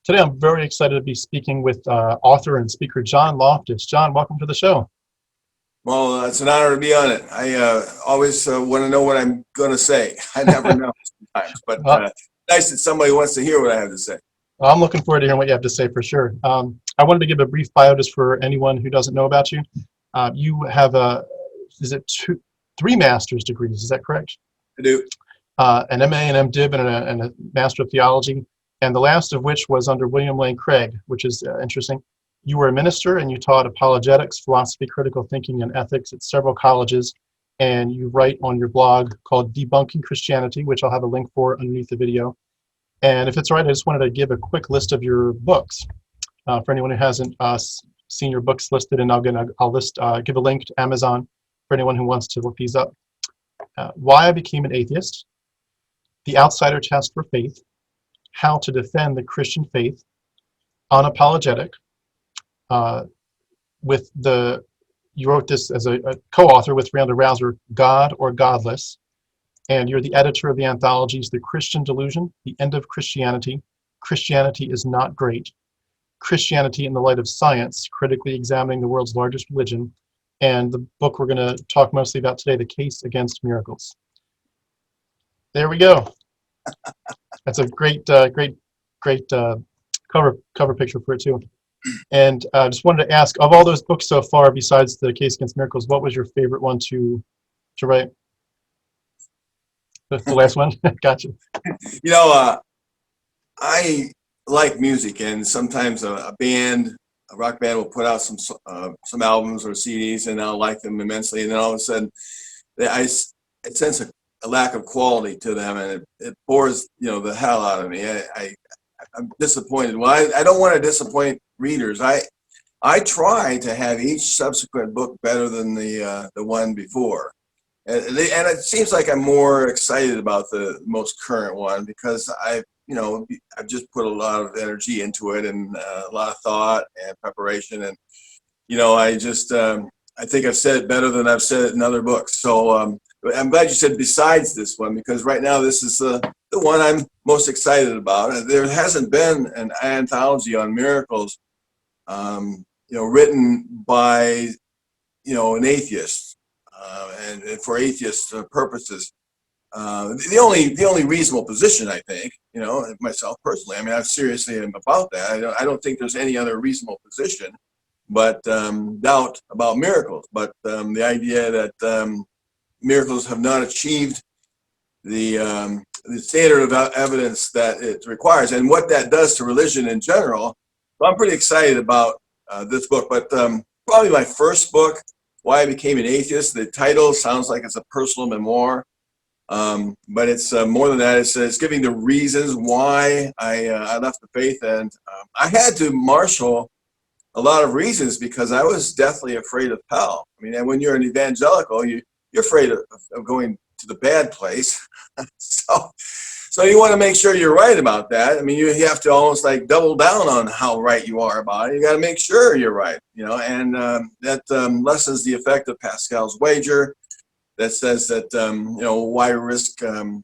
Today I'm very excited to be speaking with author and speaker John Loftus. John, welcome to the show. Well, it's an honor to be on it. I always want to know what I'm going to say. I never know sometimes, but Well, nice that somebody wants to hear what I have to say. I'm looking forward to hearing what you have to say for sure. I wanted to give a brief bio just for anyone who doesn't know about you. You have three master's degrees, is that correct? I do. An MA, an MDiv, and a Master of Theology, and the last of which was under William Lane Craig, which is interesting. You were a minister and you taught apologetics, philosophy, critical thinking, and ethics at several colleges, and you write on your blog called Debunking Christianity, which I'll have a link for underneath the video. And if it's all right, I just wanted to give a quick list of your books for anyone who hasn't seen your books listed, and I'll give a link to Amazon for anyone who wants to look these up. Why I Became an Atheist, The Outsider Test for Faith, How to Defend the Christian Faith, Unapologetic. You wrote this as a co-author with Randall Rouser, God or Godless, and you're the editor of the anthologies The Christian Delusion, The End of Christianity, Christianity is Not Great, Christianity in the Light of Science, Critically Examining the World's Largest Religion, and the book we're going to talk mostly about today, The Case Against Miracles. There we go. That's a great cover picture for it too. And I just wanted to ask, of all those books so far, besides The Case Against Miracles, what was your favorite one to write? The last one? Gotcha. You know, I like music, and sometimes a rock band will put out some albums or CDs, and I'll like them immensely, and then all of a sudden, I sense a lack of quality to them, and it bores the hell out of me. I'm disappointed. Well, I don't want to disappoint readers. I try to have each subsequent book better than the one before, and it seems like I'm more excited about the most current one because I've just put a lot of energy into it and a lot of thought and preparation, and I think I've said it better than I've said it in other books. So I'm glad you said besides this one, because right now this is the one I'm most excited about. There hasn't been an anthology on miracles, written by an atheist and for atheist purposes. The only reasonable position, I think, myself personally, I mean, I seriously am about that. I don't think there's any other reasonable position, but doubt about miracles. But the idea that miracles have not achieved the standard of evidence that it requires, and what that does to religion in general. So I'm pretty excited about this book. But probably my first book, Why I Became an Atheist. The title sounds like it's a personal memoir. But it's more than that. It's giving the reasons why I left the faith, and I had to marshal a lot of reasons because I was deathly afraid of hell. I mean, and when you're an evangelical, you're afraid of going to the bad place. So you want to make sure you're right about that. I mean, you have to almost like double down on how right you are about it. You got to make sure you're right, and that lessens the effect of Pascal's wager. That says that, why risk, hell?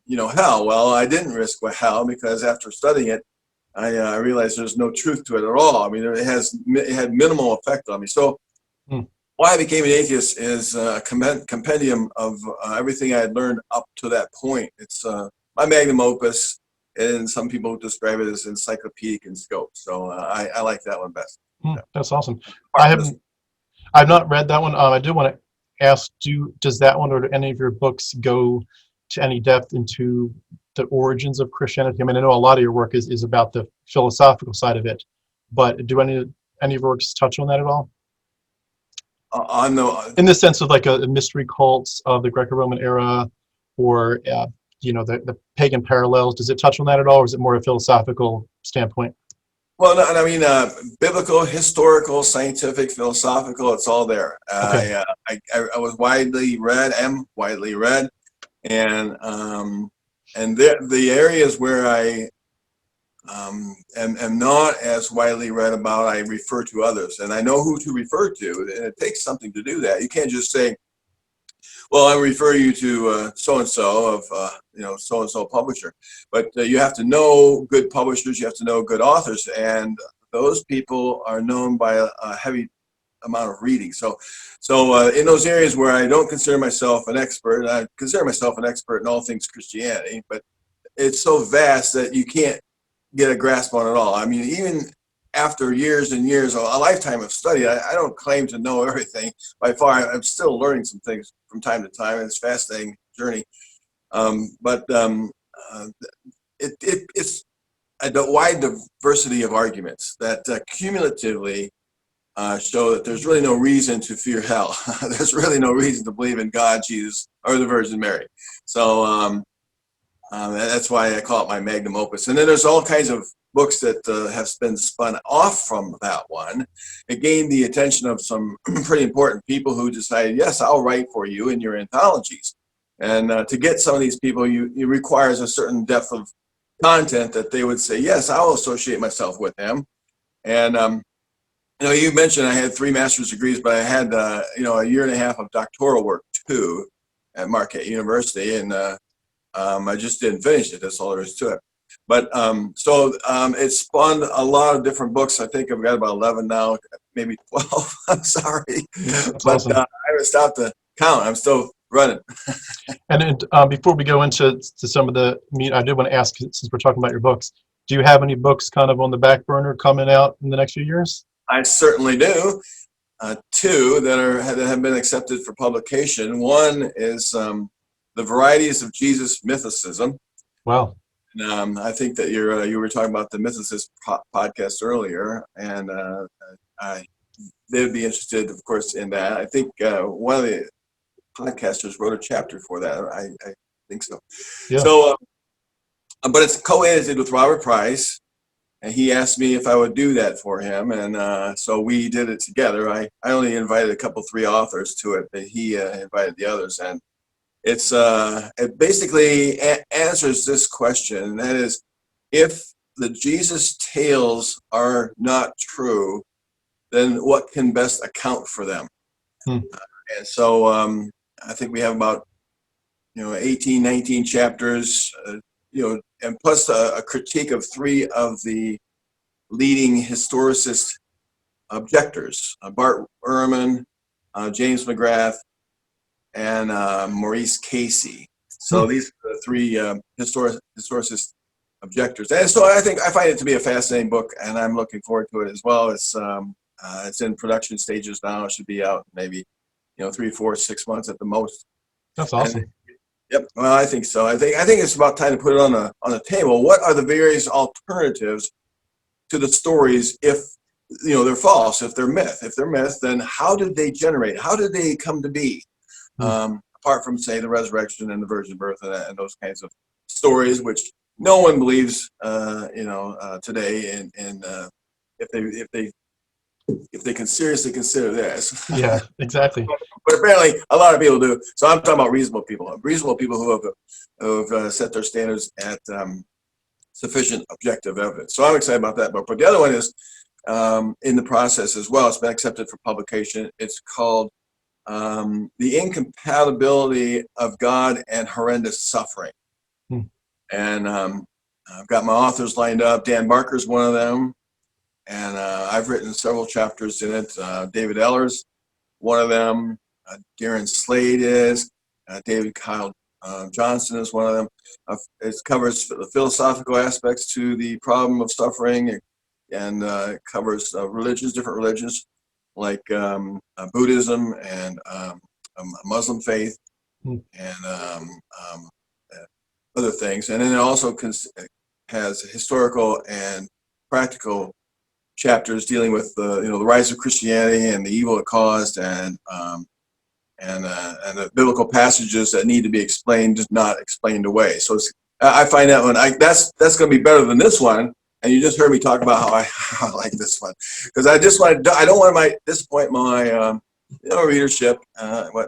Well, I didn't risk hell because after studying it, I realized there's no truth to it at all. I mean, it had minimal effect on me. So Why I Became an Atheist is a compendium of everything I had learned up to that point. It's my magnum opus, and some people describe it as encyclopedic in scope. So I like that one best. That's awesome. I've not read that one. I do want to ask, does that one or any of your books go to any depth into the origins of Christianity? I mean, I know a lot of your work is about the philosophical side of it, but do any of your works touch on that at all? In the sense of like a mystery cults of the Greco-Roman era, or the pagan parallels, does it touch on that at all, or is it more a philosophical standpoint? Well, no, I mean, biblical, historical, scientific, philosophical, it's all there. Okay. I was widely read, and the areas where I am not as widely read about, I refer to others, and I know who to refer to, and it takes something to do that. You can't just say, well, I refer you to so and so of so and so publisher. But you have to know good publishers. You have to know good authors, and those people are known by a heavy amount of reading. So in those areas where I don't consider myself an expert, I consider myself an expert in all things Christianity, but it's so vast that you can't get a grasp on it all. I mean, even after years and years, a lifetime of study, I don't claim to know everything. By far, I'm still learning some things from time to time, and it's a fascinating journey. It's a wide diversity of arguments that cumulatively show that there's really no reason to fear hell. There's really no reason to believe in God, Jesus, or the Virgin Mary. So that's why I call it my magnum opus. And then there's all kinds of books that have been spun off from that one. It gained the attention of some pretty important people who decided, yes, I'll write for you in your anthologies. And to get some of these people, it requires a certain depth of content that they would say, yes, I'll associate myself with them. And you mentioned I had 3 master's degrees, but I had a year and a half of doctoral work too at Marquette University, and I just didn't finish it. That's all there is to it. But it spawned a lot of different books. I think I've got about 11 now, maybe 12. I'm sorry, That's but awesome. I haven't stopped to count. I'm still running. And before we go into some of the meat, I did want to ask, since we're talking about your books, do you have any books kind of on the back burner coming out in the next few years? I certainly do. 2 that have been accepted for publication. One is The Varieties of Jesus Mythicism. Wow. And, I think that you were talking about the Mythicist podcast earlier, and they would be interested, of course, in that. I think one of the podcasters wrote a chapter for that. I think so. Yeah. So, but it's co-edited with Robert Price, and he asked me if I would do that for him, and so we did it together. I only invited 3 authors to it, but he invited the others, and it basically answers this question, and that is, if the Jesus tales are not true, then what can best account for them? And so I think we have about 18, 19 chapters, and plus a critique of 3 of the leading historicist objectors, Bart Ehrman, James McGrath, and Maurice Casey. So these are the 3 historicist objectors. And so I find it to be a fascinating book, and I'm looking forward to it as well. It's in production stages now. It should be out maybe 3, 4, 6 months at the most. That's awesome. And, yep. Well, I think so. I think it's about time to put it on the table. What are the various alternatives to the stories if they're false, if they're myth? If they're myth, then how did they generate? How did they come to be? Apart from, say, the resurrection and the virgin birth and those kinds of stories, which no one believes, today. And if they can seriously consider this. Yeah, exactly. But apparently, a lot of people do. So I'm talking about reasonable people who have set their standards at sufficient objective evidence. So I'm excited about that book. But the other one is in the process as well. It's been accepted for publication. It's called The Incompatibility of God and Horrendous Suffering. And I've got my authors lined up. Dan Barker's one of them. And I've written several chapters in it. David Eller's one of them. Darren Slade is. David Kyle Johnson is one of them. It covers the philosophical aspects to the problem of suffering, and it covers different religions, like Buddhism and Muslim faith, and other things. And then it also has historical and practical chapters dealing with the rise of Christianity and the evil it caused, and the biblical passages that need to be explained, just not explained away. So I find that one that's going to be better than this one. And you just heard me talk about how I like this one, because I don't want to disappoint my readership.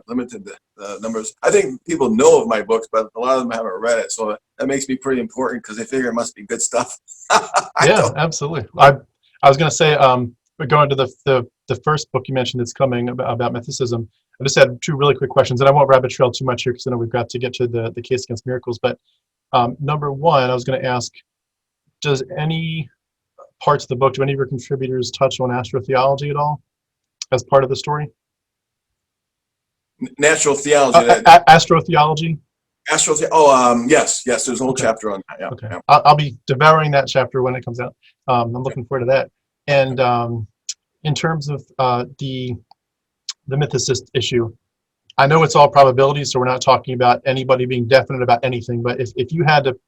Limited the numbers. I think people know of my books, but a lot of them haven't read it, so that makes me pretty important because they figure it must be good stuff. Yeah, absolutely. I was going to say, But going to the first book you mentioned that's coming about mythicism, I just had two really quick questions, and I won't rabbit trail too much here because I know we've got to get to the case against miracles. But number one, I was going to ask, does any parts of the book, do any of your contributors touch on astrotheology at all as part of the story? Natural theology. Astrotheology? Yes. There's a whole Okay. chapter on that. Yeah. Okay. Yeah. I'll be devouring that chapter when it comes out. I'm looking forward to that. And in terms of the mythicist issue, I know it's all probability, so we're not talking about anybody being definite about anything, but if you had to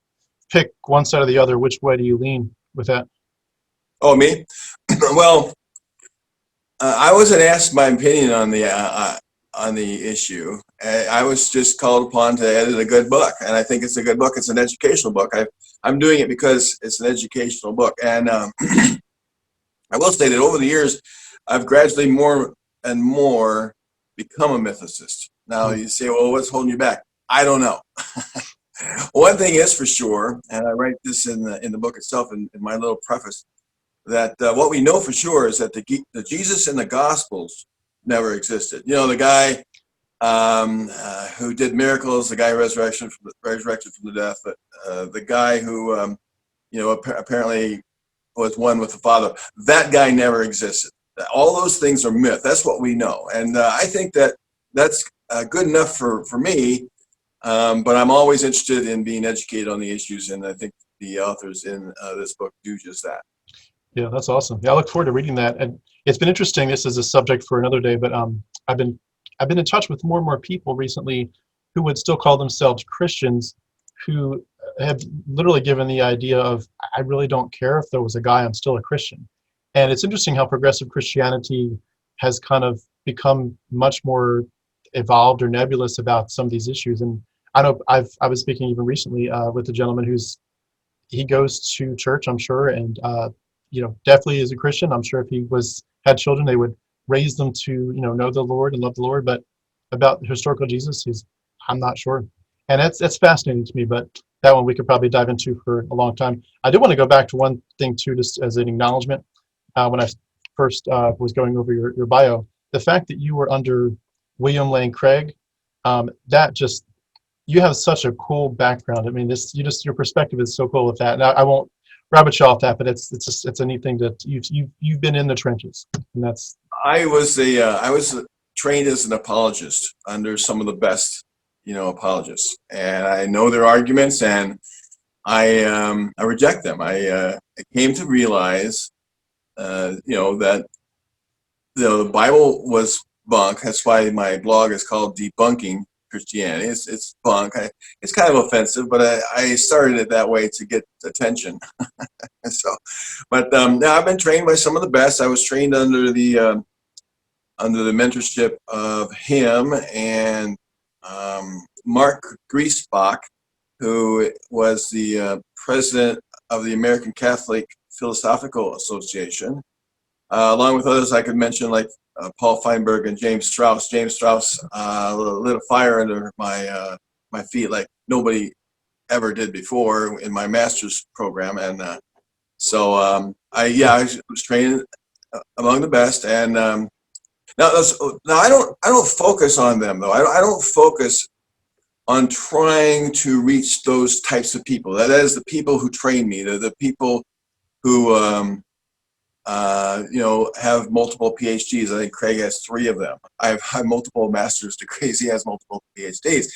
pick one side or the other, which way do you lean with that? Oh, me? Well, I wasn't asked my opinion on the issue. I was just called upon to edit a good book, and I think it's a good book. It's an educational book. I'm doing it because it's an educational book, and I will say that over the years, I've gradually more and more become a mythicist. Now you say, well, what's holding you back? I don't know. One thing is for sure, and I write this in the book itself in my little preface, that what we know for sure is that the Jesus in the Gospels never existed. You know, the guy who did miracles, the guy resurrected from the death, the guy who apparently was one with the Father. That guy never existed. All those things are myth. That's what we know, and I think that's good enough for me. But I'm always interested in being educated on the issues, and I think the authors in this book do just that. Yeah, that's awesome. Yeah, I look forward to reading that. And it's been interesting. This is a subject for another day, but I've been in touch with more and more people recently who would still call themselves Christians, who have literally given the idea of, I really don't care if there was a guy, I'm still a Christian. And it's interesting how progressive Christianity has kind of become much more evolved or nebulous about some of these issues. And I know I was speaking even recently with a gentleman he goes to church, I'm sure, and definitely is a Christian. I'm sure if he had children, they would raise them to know the Lord and love the Lord. But about the historical Jesus, I'm not sure. And that's fascinating to me. But that one we could probably dive into for a long time. I do want to go back to one thing too, just as an acknowledgement. When I first was going over your bio, the fact that you were under William Lane Craig, you have such a cool background. I mean, your perspective is so cool with that. And I won't rabbit you off that, but it's a neat thing that you've been in the trenches, and that's. I was trained as an apologist under some of the best, apologists, and I know their arguments, and I reject them. I came to realize, that the Bible was bunk. That's why my blog is called Debunking Christianity. It's bunk. It's kind of offensive, but I started it that way to get attention. But I've been trained by some of the best. I was trained under the mentorship of him and Mark Griesbach, who was the president of the American Catholic Philosophical Association, along with others I could mention, like Paul Feinberg and James Strauss. James Strauss lit a fire under my feet like nobody ever did before in my master's program, and so I was trained among the best. And now I don't focus on them though. I don't focus on trying to reach those types of people. That is the people who train me. They're the people who have multiple PhDs. I think Craig has 3 of them. I have multiple master's degrees. He has multiple PhDs.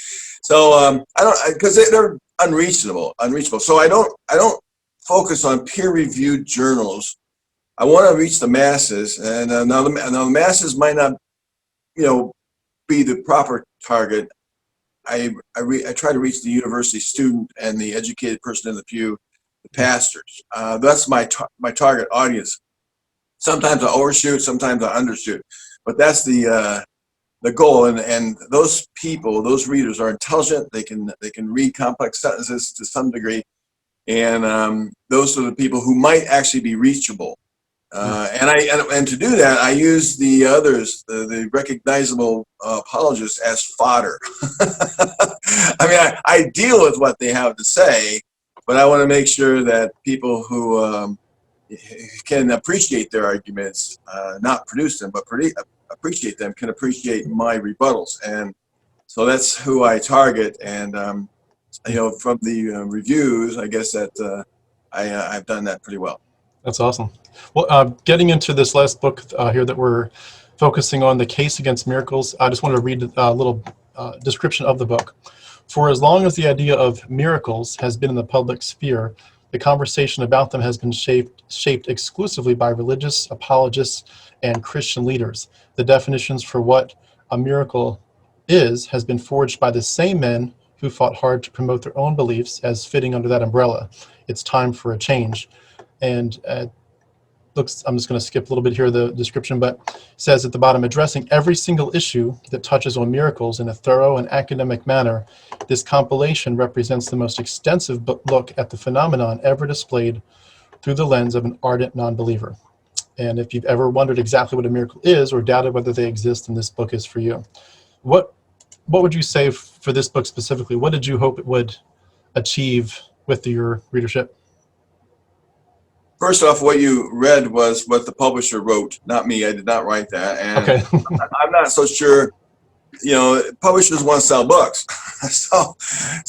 So I don't, because they're unreachable. So I don't focus on peer-reviewed journals. I want to reach the masses, and now the masses might not, be the proper target. I try to reach the university student and the educated person in the pew, the pastors. That's my target audience. Sometimes I overshoot, sometimes I undershoot, but that's the goal. And those people, those readers, are intelligent. They can read complex sentences to some degree, and those are the people who might actually be reachable. And to do that, I use the others, the recognizable apologists, as fodder. I mean, I deal with what they have to say, but I want to make sure that people who can appreciate their arguments, not produce them, but appreciate them, can appreciate my rebuttals. And so that's who I target. And, from the reviews, I guess that I've done that pretty well. That's awesome. Well, getting into this last book here that we're focusing on, The Case Against Miracles, I just wanted to read a little description of the book. For as long as the idea of miracles has been in the public sphere, the conversation about them has been shaped exclusively by religious apologists and Christian leaders. The definitions for what a miracle has been forged by the same men who fought hard to promote their own beliefs as fitting under that umbrella. It's time for a change. And I'm just going to skip a little bit here, the description, but it says at the bottom, addressing every single issue that touches on miracles in a thorough and academic manner, this compilation represents the most extensive look at the phenomenon ever displayed through the lens of an ardent non-believer. And if you've ever wondered exactly what a miracle is or doubted whether they exist, then this book is for you. What would you say for this book specifically? What did you hope it would achieve with your readership? First off, what you read was what the publisher wrote, not me. I did not write that. And okay. I'm not so sure, publishers want to sell books. so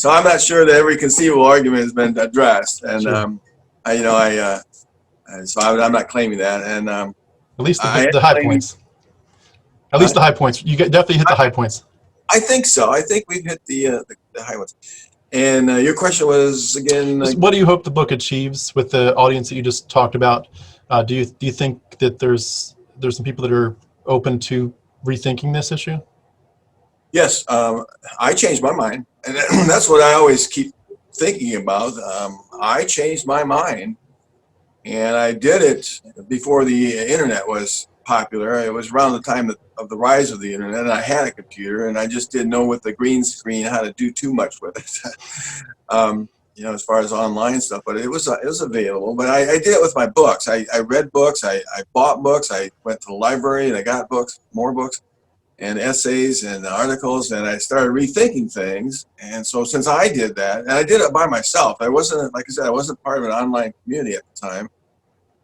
I'm not sure that every conceivable argument has been addressed. And, sure. So I'm not claiming that. And at least the high points. At least the high points. You definitely hit the high points. I think so. I think we've hit the high ones. And your question was again. What do you hope the book achieves with the audience that you just talked about? Do you think that there's some people that are open to rethinking this issue? Yes, I changed my mind, and that's what I always keep thinking about. I changed my mind, and I did it before the internet was popular. It was around the time of the rise of the internet, and I had a computer, and I just didn't know with the green screen how to do too much with it. As far as online stuff, but it was available. But I did it with my books. I read books. I bought books. I went to the library and I got books, more books, and essays and articles, and I started rethinking things. And so since I did that, and I did it by myself, I wasn't, like I said, I wasn't part of an online community at the time.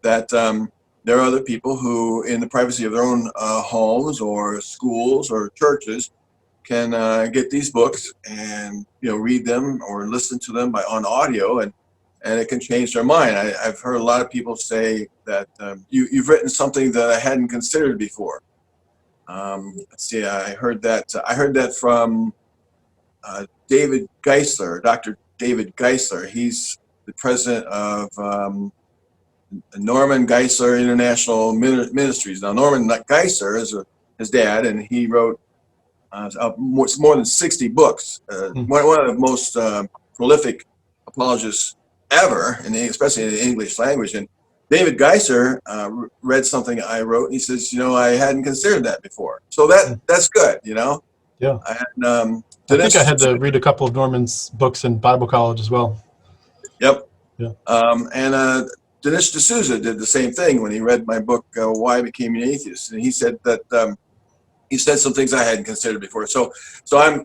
That there are other people who, in the privacy of their own homes or schools or churches, can get these books and read them or listen to them on audio, and it can change their mind. I've heard a lot of people say that you've written something that I hadn't considered before. Let's see, I heard that from David Geisler, Dr. David Geisler. He's the president of Norman Geisler International Ministries. Now, Norman Geisler is his dad, and he wrote more than 60 books. One of the most prolific apologists ever, especially in the English language. And David Geisler read something I wrote, and he says, I hadn't considered that before. So that's good, Yeah. And, I think I had to read a couple of Norman's books in Bible college as well. Yep. Yeah. And Dinesh D'Souza did the same thing when he read my book, Why I Became an Atheist. And he said that he said some things I hadn't considered before. So I'm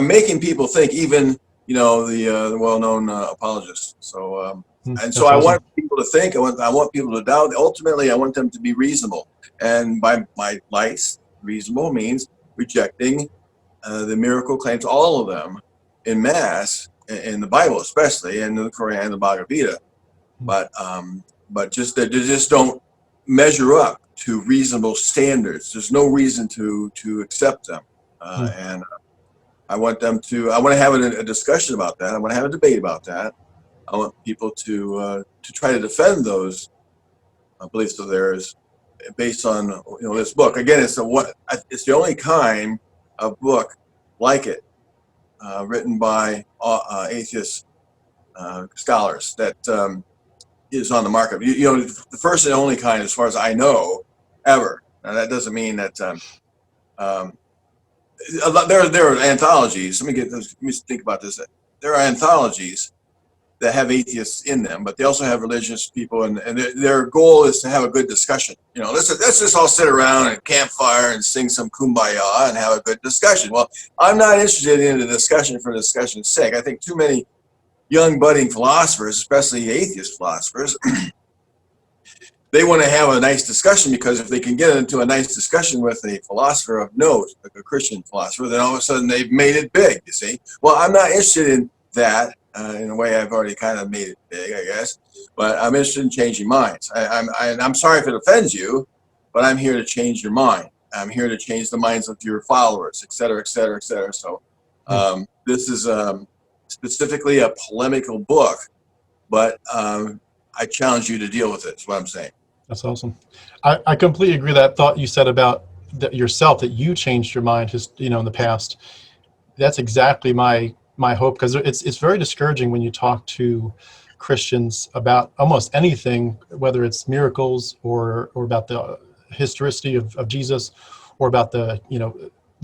making people think, even the well-known apologists. So so I want people to think. I want people to doubt. Ultimately, I want them to be reasonable. And by my lights, reasonable means rejecting the miracle claims, all of them, in mass, in the Bible especially, and the Quran, and the Bhagavad Gita. But just they just don't measure up to reasonable standards. There's no reason to accept them, and I want to have a discussion about that. I want to have a debate about that. I want people to try to defend those beliefs of theirs based on this book. Again, it's the only kind of book like it written by atheist scholars that is on the market. The first and only kind, as far as I know, ever. Now that doesn't mean that there are anthologies. Let me think about this. There are anthologies that have atheists in them, but they also have religious people, and their goal is to have a good discussion. Let's just all sit around and campfire and sing some kumbaya and have a good discussion. Well, I'm not interested in the discussion for discussion's sake. I think too many young budding philosophers, especially atheist philosophers, they want to have a nice discussion, because if they can get into a nice discussion with a philosopher of note, like a Christian philosopher, then all of a sudden they've made it big, you see. Well, I'm not interested in that. In a way, I've already kind of made it big, I guess. But I'm interested in changing minds. I'm sorry if it offends you, but I'm here to change your mind. I'm here to change the minds of your followers, et cetera, et cetera, et cetera. So this is specifically a polemical book, but I challenge you to deal with it, is what I'm saying. That's awesome. I completely agree that thought you said about yourself, that you changed your mind just, in the past. That's exactly my hope, because it's very discouraging when you talk to Christians about almost anything, whether it's miracles or about the historicity of Jesus, or about the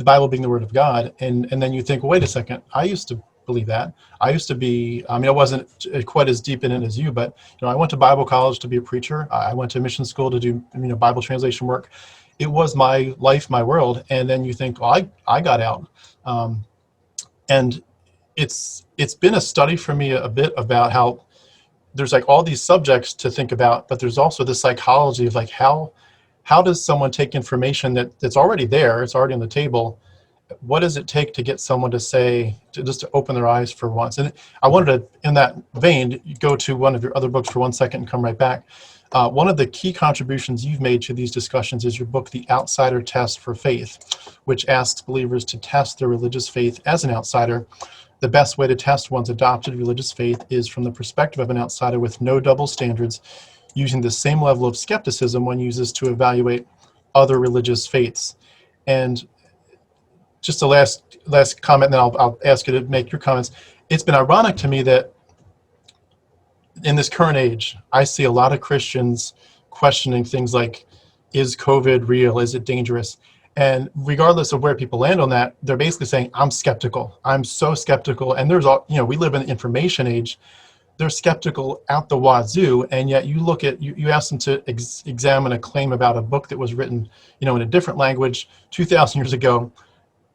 Bible being the Word of God, and then you think, well, wait a second, I used to believe that. I used to be, I wasn't quite as deep in it as you, but I went to Bible college to be a preacher. I went to mission school to do Bible translation work. It was my life, my world. And then you think, well, I got out. And it's been a study for me a bit about how there's like all these subjects to think about, but there's also the psychology of like how does someone take information that's already there, it's already on the table. What does it take to get someone to say, just to open their eyes for once? And I wanted to, in that vein, go to one of your other books for 1 second and come right back. One of the key contributions you've made to these discussions is your book, The Outsider Test for Faith, which asks believers to test their religious faith as an outsider. The best way to test one's adopted religious faith is from the perspective of an outsider, with no double standards, using the same level of skepticism one uses to evaluate other religious faiths. And just the last comment, and then I'll ask you to make your comments. It's been ironic to me that in this current age, I see a lot of Christians questioning things like, is COVID real? Is it dangerous? And regardless of where people land on that, they're basically saying, I'm skeptical. I'm so skeptical. And there's all, we live in an information age. They're skeptical out the wazoo, and yet you look at, you ask them to examine a claim about a book that was written, in a different language 2,000 years ago,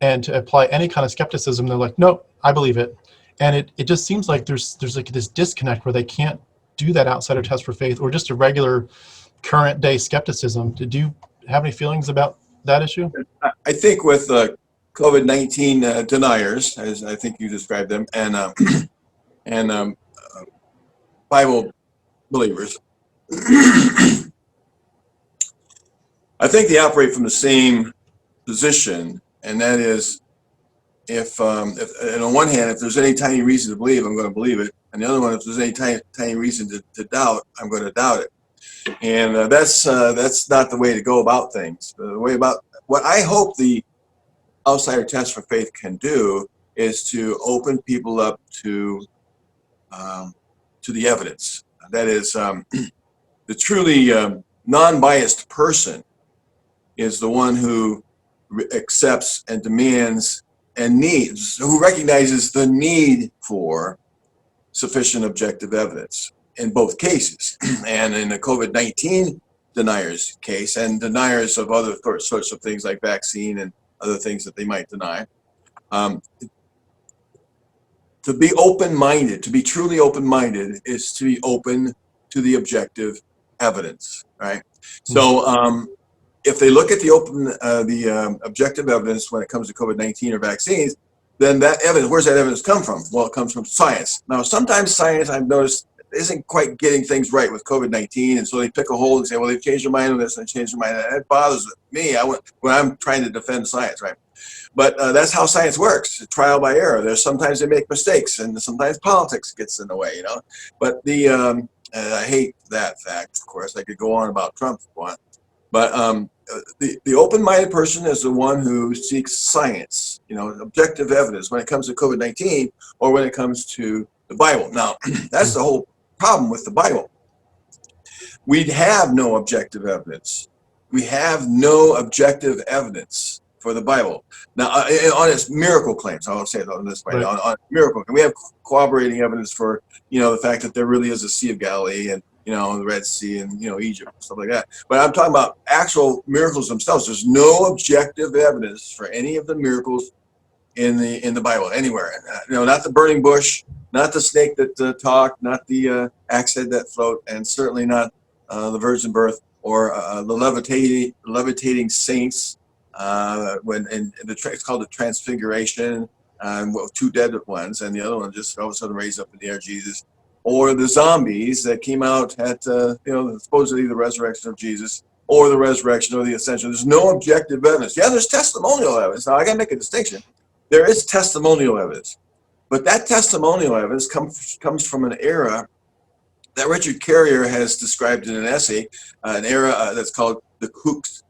and to apply any kind of skepticism, they're like, no, I believe it. And it just seems like there's like this disconnect where they can't do that outsider test for faith, or just a regular current day skepticism. Did you have any feelings about that issue? I think with COVID-19 deniers, as I think you described them, and Bible believers, I think they operate from the same position. And that is, if and on one hand, if there's any tiny reason to believe, I'm going to believe it. And the other one, if there's any tiny reason to doubt, I'm going to doubt it. And that's not the way to go about things. The way about what I hope the outsider test for faith can do is to open people up to the evidence. That is, the truly non-biased person is the one who accepts and demands and needs, who recognizes the need for sufficient objective evidence in both cases. And in the COVID-19 deniers case, and deniers of other sorts of things like vaccine and other things that they might deny, to be open-minded, to be truly open-minded, is to be open to the objective evidence, right? So if they look at the objective evidence when it comes to COVID-19 or vaccines, then that evidence, where's that evidence come from? Well, it comes from science. Now, sometimes science, I've noticed, isn't quite getting things right with COVID-19, and so they pick a hole and say, well, they've changed their mind on this and changed their mind. That bothers me when I'm trying to defend science, right? But that's how science works, trial by error. There's sometimes they make mistakes, and sometimes politics gets in the way, But I hate that fact, of course. I could go on about Trump if you want. But the open-minded person is the one who seeks science, objective evidence when it comes to COVID-19 or when it comes to the Bible. Now, that's the whole problem with the Bible. We have no objective evidence. We have no objective evidence for the Bible. Now, on its miracle claims, I'll say it on this way, right. on miracle, we have corroborating evidence for, the fact that there really is a Sea of Galilee and, the Red Sea and, Egypt and stuff like that. But I'm talking about actual miracles themselves. There's no objective evidence for any of the miracles in the Bible anywhere. Not the burning bush, not the snake that talked, not the axe head that float, and certainly not the virgin birth, or the levitating saints, it's called the Transfiguration, two dead ones, and the other one just all of a sudden raised up in the air, Jesus, or the zombies that came out at supposedly the resurrection of Jesus, or the resurrection or the ascension. There's no objective evidence. Yeah, there's testimonial evidence. Now I got to make a distinction. There is testimonial evidence, but that testimonial evidence comes from an era that Richard Carrier has described in an essay, an era that's called the kooks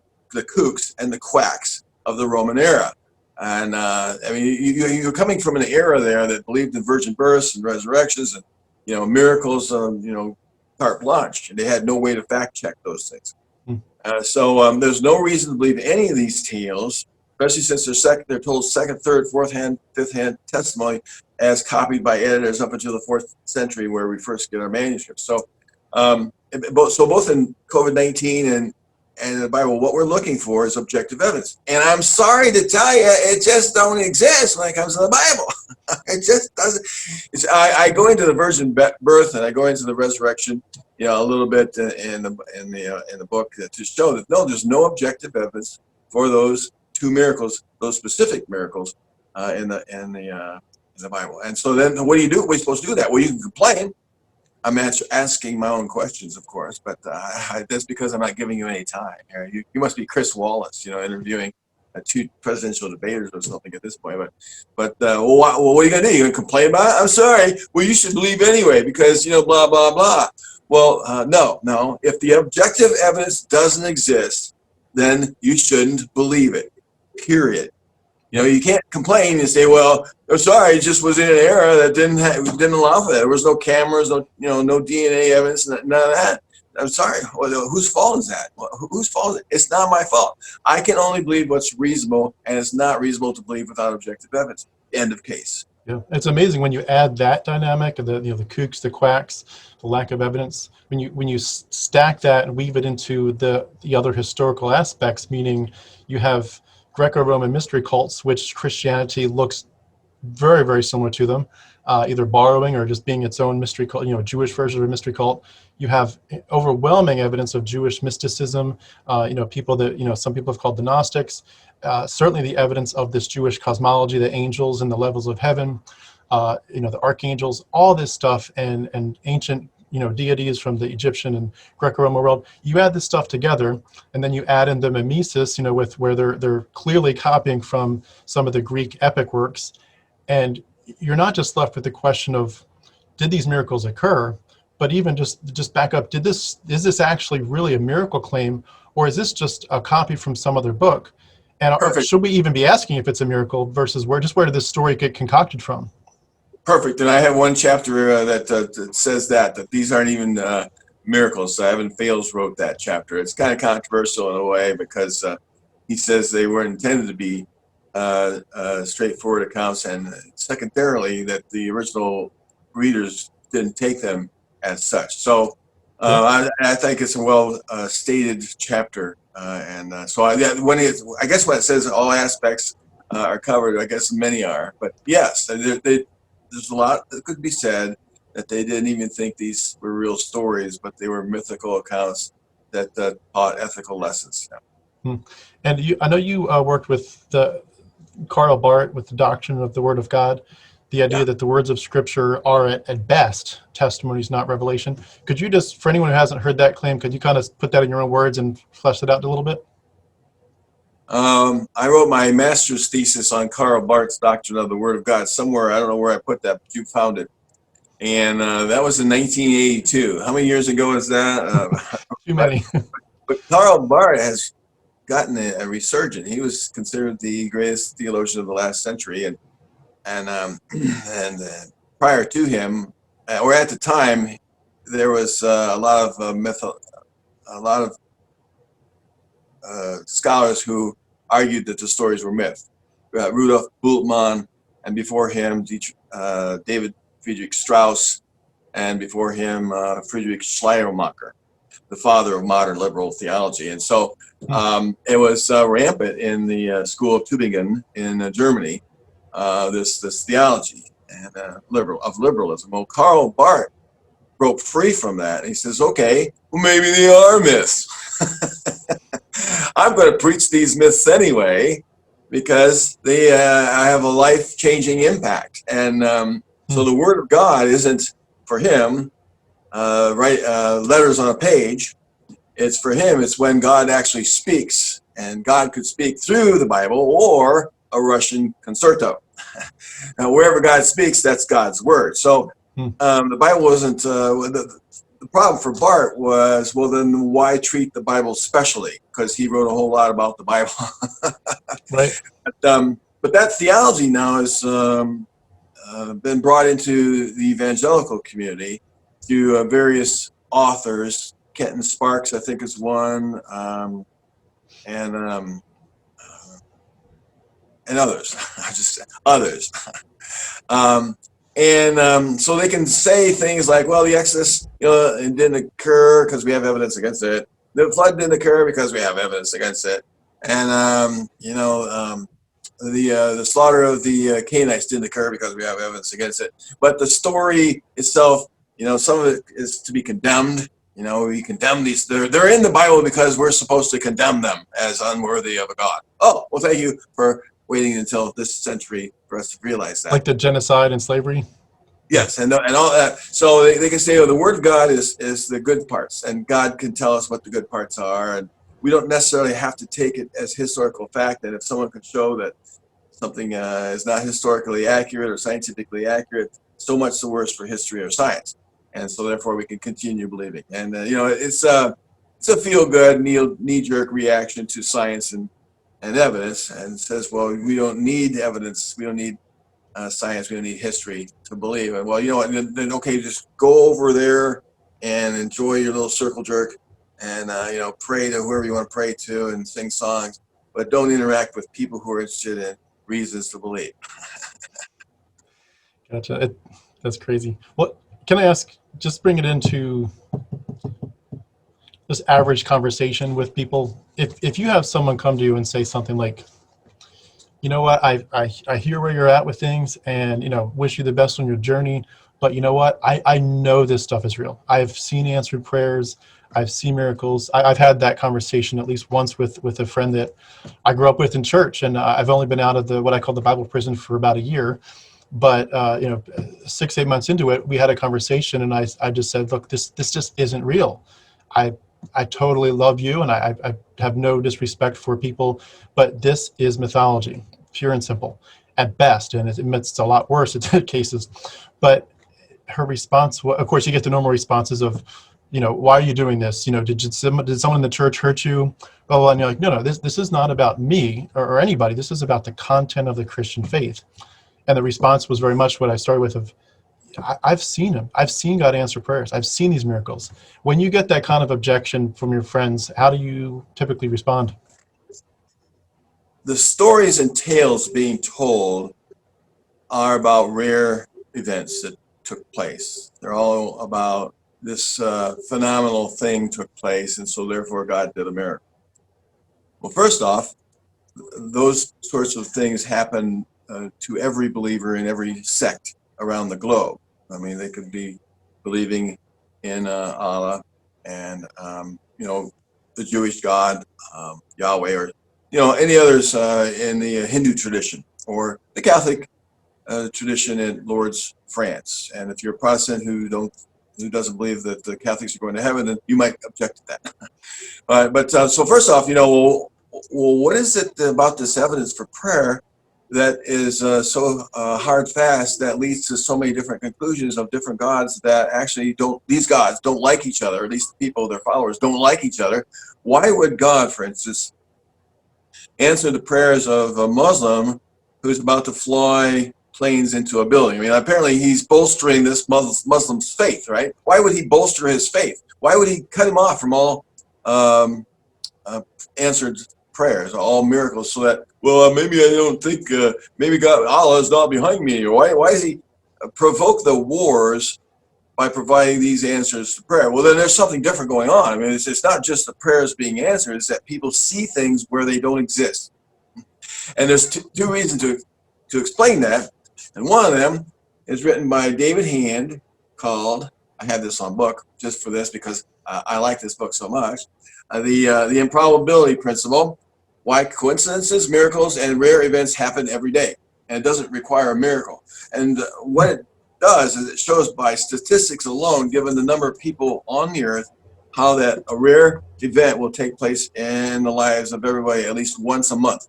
and the quacks of the Roman era. And I mean, you're coming from an era there that believed in virgin births and resurrections and miracles, carte blanche, and they had no way to fact check those things. So there's no reason to believe any of these tales, especially since they're told second, third, fourth hand, fifth hand testimony as copied by editors up until the 4th century, where we first get our manuscripts. So, both in COVID-19 and the Bible, what we're looking for is objective evidence. And I'm sorry to tell you, it just don't exist when it comes to the Bible. It just doesn't. I go into the virgin birth and I go into the resurrection, a little bit in the book to show that no, there's no objective evidence for those two miracles, those specific miracles in the Bible. And so then, what do you do? We're supposed to do that. Well, you can complain. I'm asking my own questions, of course, but that's because I'm not giving you any time. You must be Chris Wallace, interviewing two presidential debaters or something at this point. But what are you going to do? You going to complain about it? I'm sorry. Well, you should believe anyway because, blah, blah, blah. Well, no. If the objective evidence doesn't exist, then you shouldn't believe it, period. You can't complain and say, well, I'm sorry, it just was in an era that didn't allow for that. There was no cameras, no DNA evidence, none of that. I'm sorry. Well, whose fault is that? Well, whose fault is it? It's not my fault. I can only believe what's reasonable, and it's not reasonable to believe without objective evidence. End of case. Yeah, it's amazing when you add that dynamic of the kooks, the quacks, the lack of evidence. When you stack that and weave it into the other historical aspects, meaning you have Greco-Roman mystery cults, which Christianity looks very, very similar to them, either borrowing or just being its own mystery cult, Jewish version of a mystery cult. You have overwhelming evidence of Jewish mysticism, people that, some people have called the Gnostics, certainly the evidence of this Jewish cosmology, the angels and the levels of heaven, the archangels, all this stuff, and ancient deities from the Egyptian and Greco-Roman world. You add this stuff together, and then you add in the mimesis, with where they're clearly copying from some of the Greek epic works, and you're not just left with the question of, did these miracles occur? But even just back up, is this actually really a miracle claim, or is this just a copy from some other book? And should we even be asking if it's a miracle versus where did this story get concocted from? Perfect. And I have one chapter that says that these aren't even miracles. Evan Fales wrote that chapter. It's kind of controversial in a way because he says they weren't intended to be straightforward accounts, and secondarily that the original readers didn't take them as such. So I think it's a well stated chapter, when it says all aspects are covered, I guess many are. But yes, there's a lot that could be said that they didn't even think these were real stories, but they were mythical accounts that taught ethical lessons. And I know you worked with Karl Barth with the doctrine of the Word of God, the idea that the words of Scripture are at best testimonies, not revelation. Could you just, for anyone who hasn't heard that claim, could you kind of put that in your own words and flesh it out a little bit? I wrote my master's thesis on Karl Barth's doctrine of the Word of God somewhere. I don't know where I put that, but you found it. And that was in 1982. How many years ago is that? Too many. But Karl Barth has gotten a resurgence. He was considered the greatest theologian of the last century, and prior to him, or at the time, there was a lot of scholars who argued that the stories were myth. Rudolf Bultmann, and before him, David Friedrich Strauss, and before him, Friedrich Schleiermacher, the father of modern liberal theology. And so it was rampant in the school of Tübingen in Germany, this theology and liberalism. Well, Karl Barth broke free from that. And he says, okay, well, maybe they are myths. I'm going to preach these myths anyway, because they have a life-changing impact. And so the Word of God isn't for him letters on a page. It's for him, it's when God actually speaks. And God could speak through the Bible or a Russian concerto. Now, wherever God speaks, that's God's Word. So the Bible wasn't, the problem for Bart was, well, then why treat the Bible specially? Because he wrote a whole lot about the Bible. Right. But that theology now has been brought into the evangelical community through various authors. Kenton Sparks, I think, is one, and others. I just said others. So they can say things like, well, the Exodus, it didn't occur because we have evidence against it. The flood didn't occur because we have evidence against it. And, the slaughter of the Canaanites didn't occur because we have evidence against it. But the story itself, some of it is to be condemned. We condemn these. They're in the Bible because we're supposed to condemn them as unworthy of a God. Oh, well, thank you for waiting until this century for us to realize that. Like the genocide and slavery? Yes, and all that. So they can say, oh, the Word of God is the good parts, and God can tell us what the good parts are, and we don't necessarily have to take it as historical fact. And if someone can show that something is not historically accurate or scientifically accurate, so much the worse for history or science. And so therefore we can continue believing. And it's a feel-good, knee-jerk reaction to science and evidence, and says, well, we don't need evidence, we don't need science, we don't need history to believe. And well, then okay, just go over there and enjoy your little circle jerk, and pray to whoever you want to pray to and sing songs, but don't interact with people who are interested in reasons to believe. Gotcha. That's crazy. What can I ask? Just bring it into this average conversation with people. If you have someone come to you and say something like, you know what, I hear where you're at with things, and wish you the best on your journey, but you know what, I know this stuff is real. I've seen answered prayers, I've seen miracles. I've had that conversation at least once with a friend that I grew up with in church, and I've only been out of what I call the Bible prison for about a year. But 6-8 months into it, we had a conversation, and I just said, look, this just isn't real. I totally love you, and I have no disrespect for people, but this is mythology, pure and simple, at best, and it's a lot worse in cases. But her response, of course, you get the normal responses of, why are you doing this? Did someone in the church hurt you? Well, and you're like, no, this is not about me or anybody. This is about the content of the Christian faith. And the response was very much what I started with of, I've seen him. I've seen God answer prayers. I've seen these miracles. When you get that kind of objection from your friends, how do you typically respond? The stories and tales being told are about rare events that took place. They're all about this phenomenal thing took place, and so therefore God did a miracle. Well, first off, those sorts of things happen to every believer in every sect around the globe. I mean, they could be believing in Allah and the Jewish God, Yahweh, or any others in the Hindu tradition or the Catholic tradition in Lourdes, France. And if you're a Protestant who doesn't believe that the Catholics are going to heaven, then you might object to that. So first off, well, what is it about this evidence for prayer that is so hard fast that leads to so many different conclusions of different gods that actually these gods don't like each other, or at least the people, their followers, don't like each other? Why would God, for instance, answer the prayers of a Muslim who's about to fly planes into a building? I mean, apparently he's bolstering this Muslim's faith, right? Why would he bolster his faith? Why would he cut him off from all answered prayers, all miracles, so that, well, maybe I don't think, maybe God, Allah is not behind me? Or why does he provoke the wars by providing these answers to prayer? Well, then there's something different going on. I mean, it's not just the prayers being answered, it's that people see things where they don't exist. And there's two reasons to explain that. And one of them is written by David Hand, called I have this on book just for this because I like this book so much. The improbability principle, why coincidences, miracles, and rare events happen every day. And it doesn't require a miracle. And what it does is it shows by statistics alone, given the number of people on the earth, how that a rare event will take place in the lives of everybody at least once a month.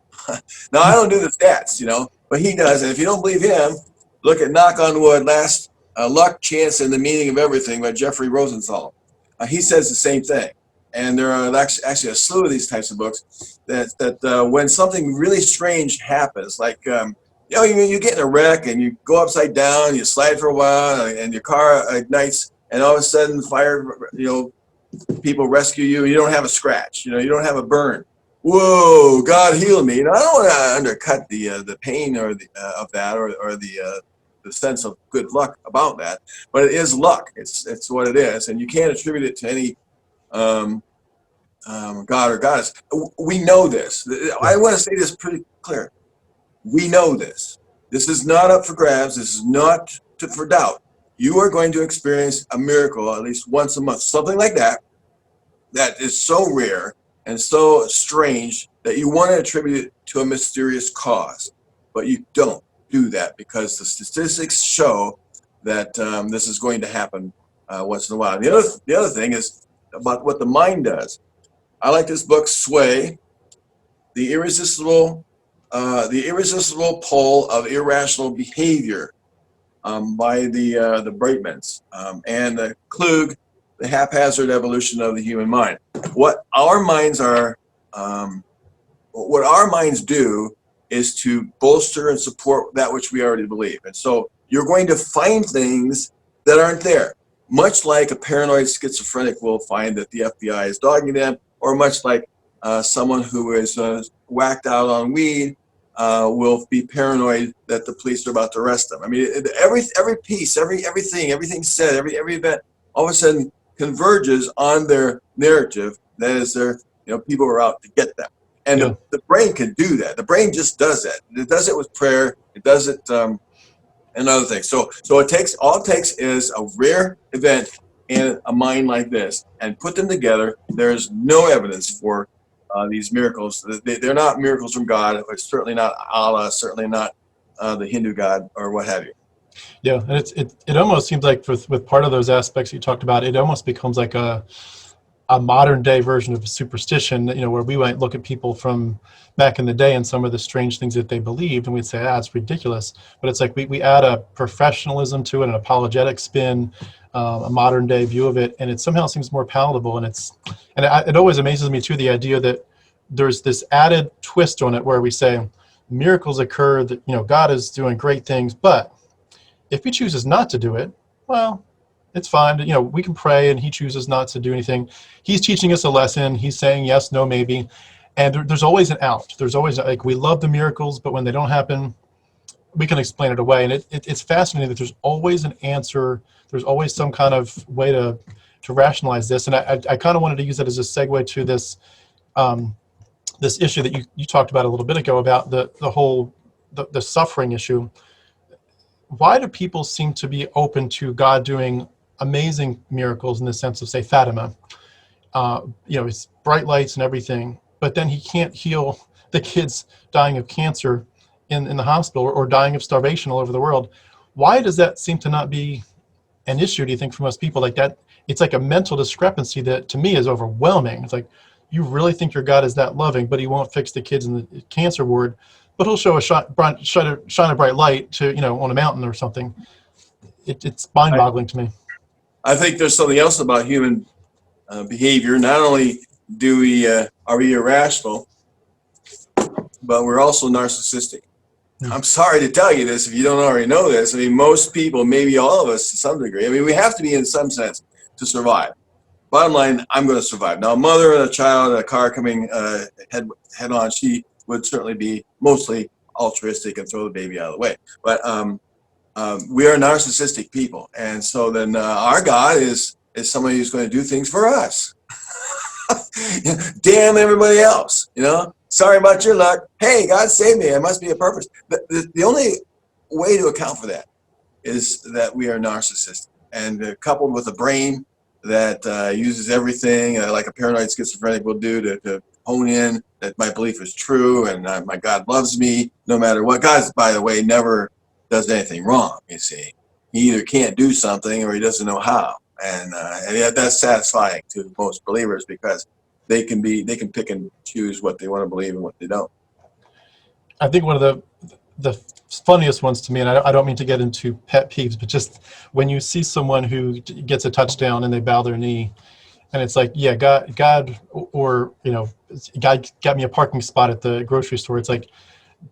Now, I don't do the stats, but he does. And if you don't believe him, look at Knock on Wood, Last Luck, Chance, and the Meaning of Everything by Jeffrey Rosenthal. He says the same thing. And there are actually a slew of these types of books that when something really strange happens, like, you get in a wreck and you go upside down, you slide for a while, and your car ignites, and all of a sudden fire, people rescue you, and you don't have a scratch, you don't have a burn. Whoa, God healed me. I don't want to undercut the pain or of that or the sense of good luck about that, but it is luck. It's what it is, and you can't attribute it to any God or goddess. We know this. I want to say this pretty clear. We know this. This is not up for grabs. This is not for doubt. You are going to experience a miracle at least once a month, something like that, that is so rare and so strange that you want to attribute it to a mysterious cause. But you don't do that because the statistics show that this is going to happen once in a while. The other thing is about what the mind does. I like this book, Sway, The Irresistible Pull of Irrational Behavior, by the Brightmans, and the Klug, The Haphazard Evolution of the Human Mind. What our minds do is to bolster and support that which we already believe. And so you're going to find things that aren't there, much like a paranoid schizophrenic will find that the FBI is dogging them, or much like someone who is whacked out on weed will be paranoid that the police are about to arrest them. I mean, every piece, everything said, every event, all of a sudden converges on their narrative. That is, people are out to get them. And the brain can do that. The brain just does that. It does it with prayer. It does it and other things. So all it takes is a rare event in a mind like this, and put them together. There's no evidence for these miracles. They're not miracles from God. It's certainly not Allah, certainly not the Hindu God or what have you. Yeah, and it almost seems like with part of those aspects you talked about, it almost becomes like a modern day version of superstition, where we might look at people from back in the day and some of the strange things that they believed, and we'd say, it's ridiculous. But it's like we add a professionalism to it, an apologetic spin, a modern day view of it, and it somehow seems more palatable. And it always amazes me too, the idea that there's this added twist on it where we say miracles occur, that God is doing great things, but if he chooses not to do it, well, it's fine. We can pray, and he chooses not to do anything. He's teaching us a lesson. He's saying yes, no, maybe. And there's always an out. There's always, we love the miracles, but when they don't happen, we can explain it away. And it's fascinating that there's always an answer. There's always some kind of way to rationalize this. And I kind of wanted to use that as a segue to this this issue that you talked about a little bit ago about the whole the suffering issue. Why do people seem to be open to God doing amazing miracles in the sense of, say, Fatima? It's bright lights and everything, but then he can't heal the kids dying of cancer in the hospital or dying of starvation all over the world. Why does that seem to not be an issue, do you think, for most people? Like that, it's like a mental discrepancy that to me is overwhelming. It's like, you really think your God is that loving, but he won't fix the kids in the cancer ward, but he'll show shine a bright light to, on a mountain or something. It's mind-boggling to me. I think there's something else about human behavior. Not only are we irrational, but we're also narcissistic. I'm sorry to tell you this if you don't already know this. I mean, most people, maybe all of us to some degree, we have to be in some sense to survive. Bottom line, I'm going to survive. Now, a mother and a child in a car coming head on, she would certainly be mostly altruistic and throw the baby out of the way. But we are narcissistic people. And so then our God is somebody who's going to do things for us. Damn everybody else, Sorry about your luck. Hey, God saved me. It must be a purpose. The only way to account for that is that we are narcissistic. and coupled with a brain that uses everything like a paranoid schizophrenic will do to hone in that my belief is true and my God loves me no matter what. God, by the way, never does anything wrong. You see, he either can't do something or he doesn't know how, and that's satisfying to most believers because they can pick and choose what they want to believe and what they don't. I think one of the funniest ones to me, and I don't mean to get into pet peeves, but just when you see someone who gets a touchdown and they bow their knee, and it's like, yeah, God, or God got me a parking spot at the grocery store. It's like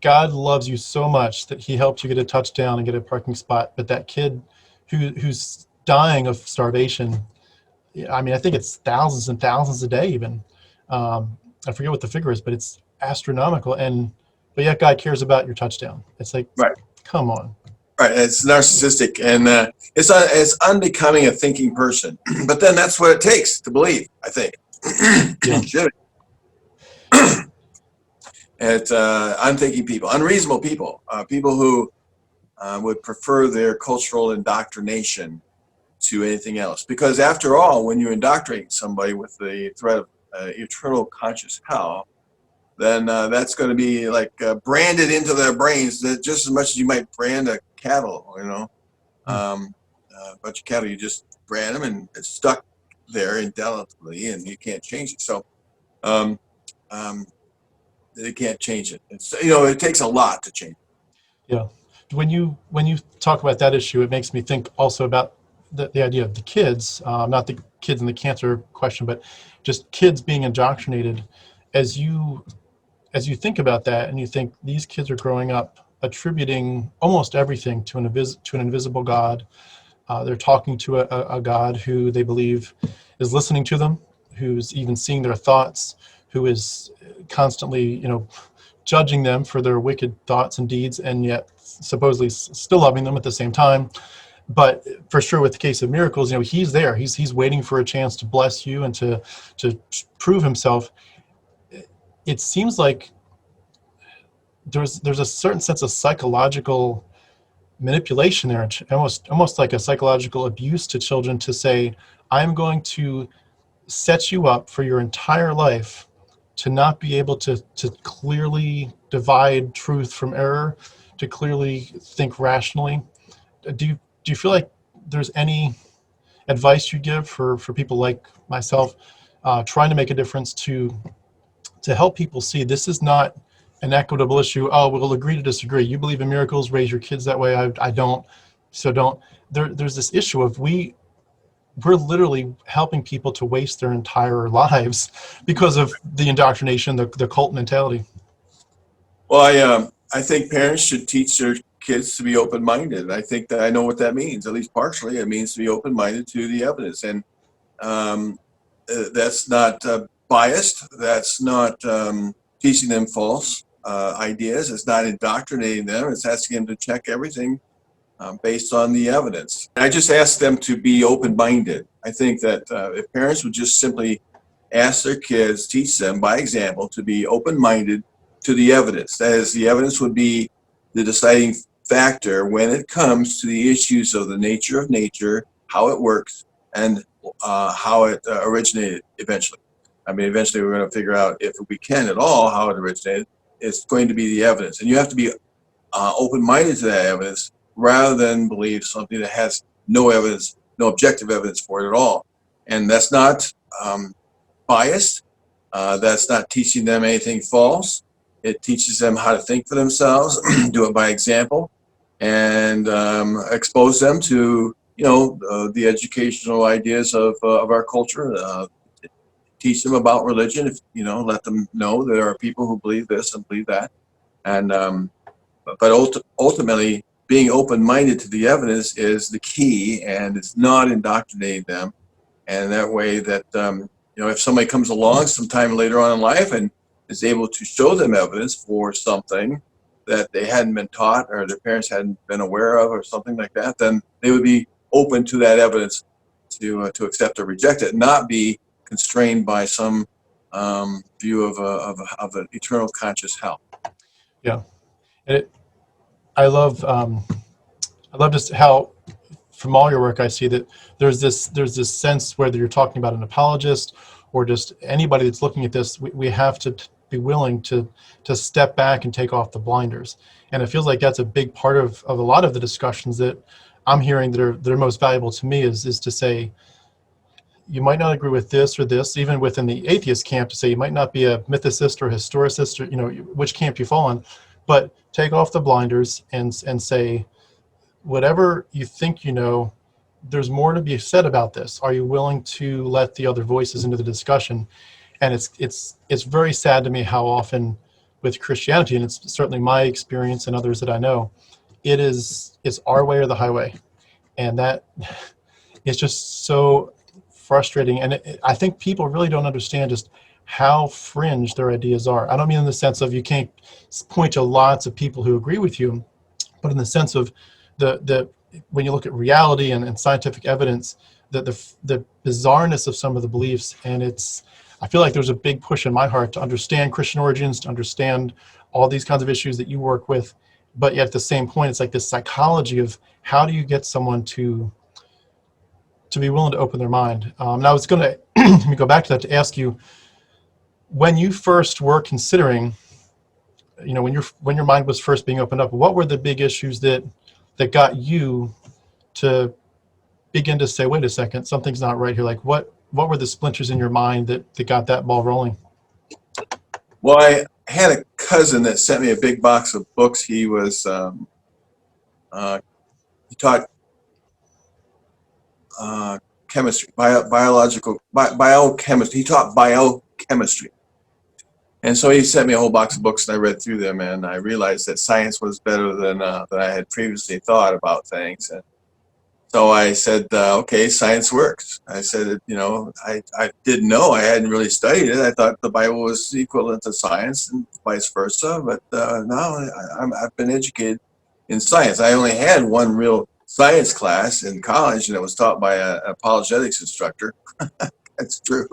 God loves you so much that He helped you get a touchdown and get a parking spot, but that kid who's dying of starvation, I mean, I think it's thousands and thousands a day even. I forget what the figure is, but it's astronomical. But yet God cares about your touchdown. It's like, right. Come on. Right, it's narcissistic, and it's unbecoming a thinking person. But then that's what it takes to believe, I think. Yeah. It's unthinking people, unreasonable people, people who would prefer their cultural indoctrination to anything else. Because after all, when you indoctrinate somebody with the threat of eternal conscious hell, then that's going to be like branded into their brains just as much as you might brand a cattle, a bunch of cattle, you just brand them and it's stuck there indelibly and you can't change it. So they can't change it. It's, it takes a lot to change it. Yeah. When you talk about that issue, it makes me think also about the idea of the kids, not the kids in the cancer question, but just kids being indoctrinated. As you think about that and you think these kids are growing up attributing almost everything to an invisible God. They're talking to a God who they believe is listening to them, who's even seeing their thoughts, who is constantly, judging them for their wicked thoughts and deeds, and yet supposedly still loving them at the same time. But for sure, with the case of miracles, He's there. He's waiting for a chance to bless you and to prove Himself. It seems like there's a certain sense of psychological manipulation there, almost like a psychological abuse to children to say, I'm going to set you up for your entire life to not be able to clearly divide truth from error, to clearly think rationally. Do you feel like there's any advice you give for people like myself trying to make a difference to help people see this is not an equitable issue? Oh, we'll agree to disagree. You believe in miracles, raise your kids that way. I don't, so don't. There's this issue of we're literally helping people to waste their entire lives because of the indoctrination, the cult mentality. Well, I think parents should teach their kids to be open-minded. I think that I know what that means, at least partially. It means to be open-minded to the evidence, and that's not biased. That's not teaching them false ideas. It's not indoctrinating them. It's asking them to check everything based on the evidence. I just ask them to be open-minded. I think that if parents would just simply ask their kids, teach them by example to be open-minded to the evidence. That is, the evidence would be the deciding factor when it comes to the issues of the nature of nature, how it works, and how it originated eventually. I mean, eventually we're going to figure out, if we can at all, how it originated. It's going to be the evidence. And you have to be open-minded to that evidence rather than believe something that has no evidence, no objective evidence for it at all. And that's not biased. That's not teaching them anything false. It teaches them how to think for themselves, do it by example, and expose them to the educational ideas of our culture. Teach them about religion. Let them know there are people who believe this and believe that, and but ultimately, being open-minded to the evidence is the key, and it's not indoctrinating them. And that way, that if somebody comes along sometime later on in life and is able to show them evidence for something that they hadn't been taught or their parents hadn't been aware of or something like that, then they would be open to that evidence to accept or reject it, not be constrained by some view of an eternal conscious hell. Yeah, I love just how from all your work, I see that there's this sense, whether you're talking about an apologist or just anybody that's looking at this, we have to be willing to step back and take off the blinders. And it feels like that's a big part of a lot of the discussions that I'm hearing that are most valuable to me is to say, you might not agree with this or this, even within the atheist camp, to say you might not be a mythicist or historicist, or which camp you fall on, but take off the blinders and say, whatever you think there's more to be said about this. Are you willing to let the other voices into the discussion? And it's very sad to me how often with Christianity, and it's certainly my experience and others that I know, it's our way or the highway, and that is just so frustrating. And I think people really don't understand just how fringe their ideas are. I don't mean in the sense of you can't point to lots of people who agree with you, but in the sense of the when you look at reality and scientific evidence, the bizarreness of some of the beliefs. And I feel like there's a big push in my heart to understand Christian origins, to understand all these kinds of issues that you work with. But yet at the same point, it's like this psychology of how do you get someone to be willing to open their mind. And I was going to let me go back to that to ask you, when you first were considering, when your mind was first being opened up, what were the big issues that got you to begin to say, wait a second, something's not right here? Like what were the splinters in your mind that got that ball rolling? Well, I had a cousin that sent me a big box of books. He was he taught chemistry, biochemistry. He taught biochemistry. And so he sent me a whole box of books, and I read through them, and I realized that science was better than I had previously thought about things. And so I said, okay, science works. I said, I didn't know. I hadn't really studied it. I thought the Bible was equivalent to science and vice versa. But now I've been educated in science. I only had one real science class in college, and it was taught by an apologetics instructor. That's true.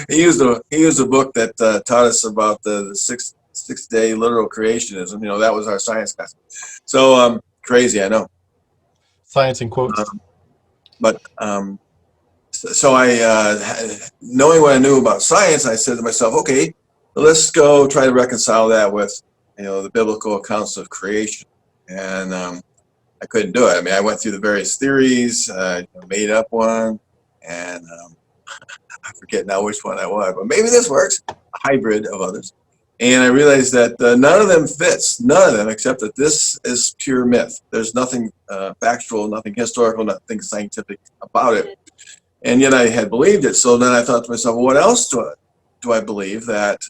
He used a book that taught us about the six-day literal creationism. That was our science class. So crazy, I know. Science in quotes. So I, knowing what I knew about science, I said to myself, okay, let's go try to reconcile that with the biblical accounts of creation. And I couldn't do it. I mean, I went through the various theories, made up one, and I forget now which one I was, but maybe this works, a hybrid of others. And I realized that none of them fits, none of them, except that this is pure myth. There's nothing factual, nothing historical, nothing scientific about it. And yet I had believed it. So then I thought to myself, well, what else do I believe that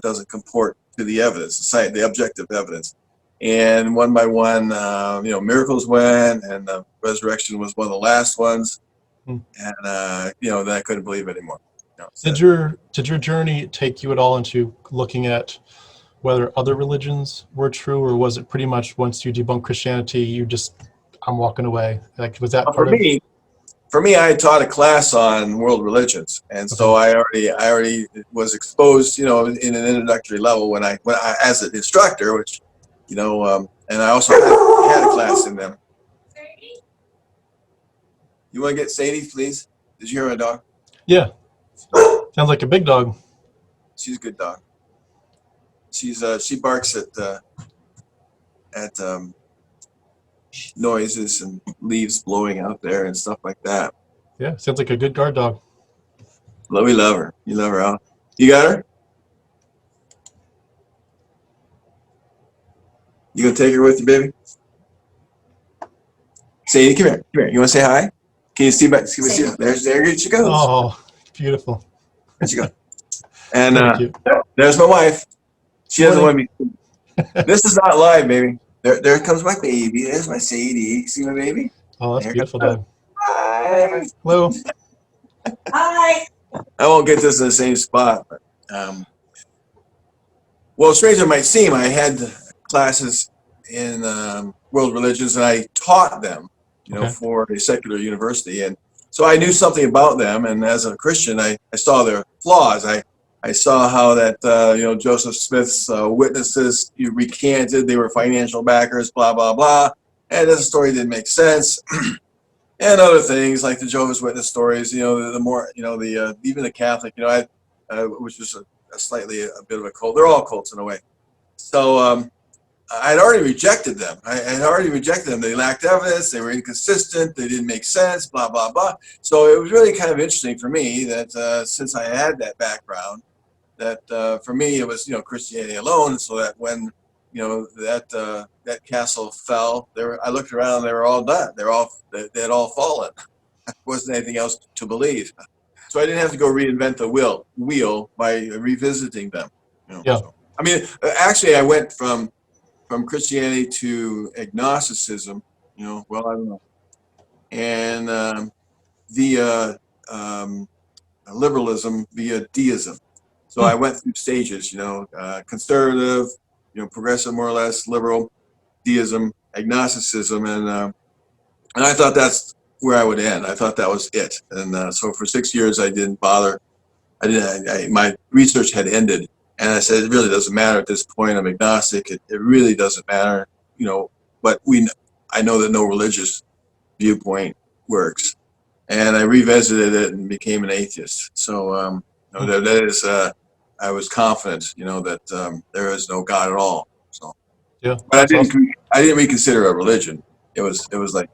doesn't comport to the evidence, the objective evidence? And one by one, miracles went, and the resurrection was one of the last ones. And then I couldn't believe it anymore. So. Did your journey take you at all into looking at whether other religions were true, or was it pretty much once you debunked Christianity, I'm walking away? Like, was that part For me, I taught a class on world religions, and so I already was exposed, in an introductory level when I as an instructor, which, and I also had a class in them. You want to get Sadie, please? Did you hear my dog? Yeah. Sounds like a big dog. She's a good dog. She barks at noises and leaves blowing out there and stuff like that. Yeah, sounds like a good guard dog. We love her. You love her, Al. You got her? You gonna take her with you, baby? Sadie, come here. Come here. You want to say hi? Can you see back? There she goes. Oh, beautiful. There she goes. And there's my wife. She doesn't want me. This is not live, baby. There comes my baby. There's my Sadie. See my baby? Oh, that's beautiful, dog. Hi. Hello. Hi. I won't get this in the same spot. But, well, strange as it might seem, I had classes in world religions, and I taught them, for a secular university. And so I knew something about them. And as a Christian, I saw their flaws. I saw how that, Joseph Smith's witnesses recanted. They were financial backers, blah, blah, blah. and this story didn't make sense. And other things like the Jehovah's Witness stories, the more, even the Catholic, which is a bit of a cult. They're all cults in a way. So I'd already rejected them. I had already rejected them. They lacked evidence. They were inconsistent. They didn't make sense, blah, blah, blah. So it was really kind of interesting for me that since I had that background, that for me it was, Christianity alone. So that when, that castle fell, I looked around, they were all done. They had all fallen. There wasn't anything else to believe. So I didn't have to go reinvent the wheel by revisiting them. Yeah. So, I mean, actually, I went from Christianity to agnosticism. Well, I don't know, and via liberalism, via deism. So I went through stages. Conservative, progressive, more or less, liberal, deism, agnosticism, and I thought that's where I would end. I thought that was it. And so for 6 years, I didn't bother. My research had ended, and I said, it really doesn't matter at this point. I'm agnostic. It really doesn't matter, but I know that no religious viewpoint works. And I revisited it and became an atheist. So that is, I was confident, that there is no God at all. So, Yeah, but I didn't reconsider a religion. It was like,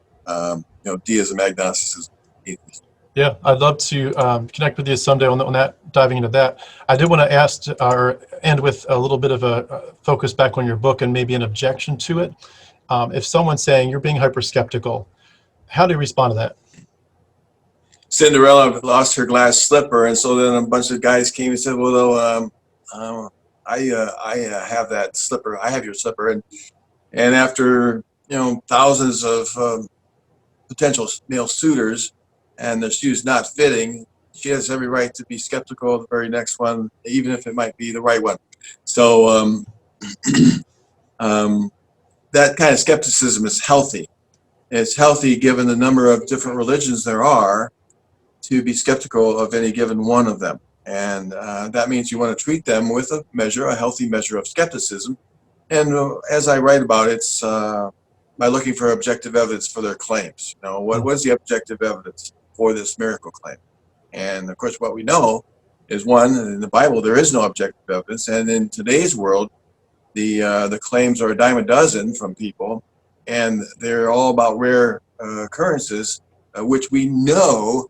deism, agnosticism, atheism. Yeah, I'd love to connect with you someday on that, diving into that. I did want to ask or end with a little bit of a focus back on your book and maybe an objection to it. If someone's saying you're being hyper skeptical, how do you respond to that? Cinderella lost her glass slipper, and so then a bunch of guys came and said, "Well, I have that slipper. I have your slipper." And after thousands of potential male suitors, and the shoe's not fitting, she has every right to be skeptical of the very next one, even if it might be the right one. So that kind of skepticism is healthy. It's healthy given the number of different religions there are to be skeptical of any given one of them. And that means you want to treat them with a healthy measure of skepticism. And as I write about it, it's by looking for objective evidence for their claims. What is the objective evidence for this miracle claim? And of course, what we know is, one, in the Bible, there is no objective evidence. And in today's world, the claims are a dime a dozen from people, and they're all about rare occurrences, which we know,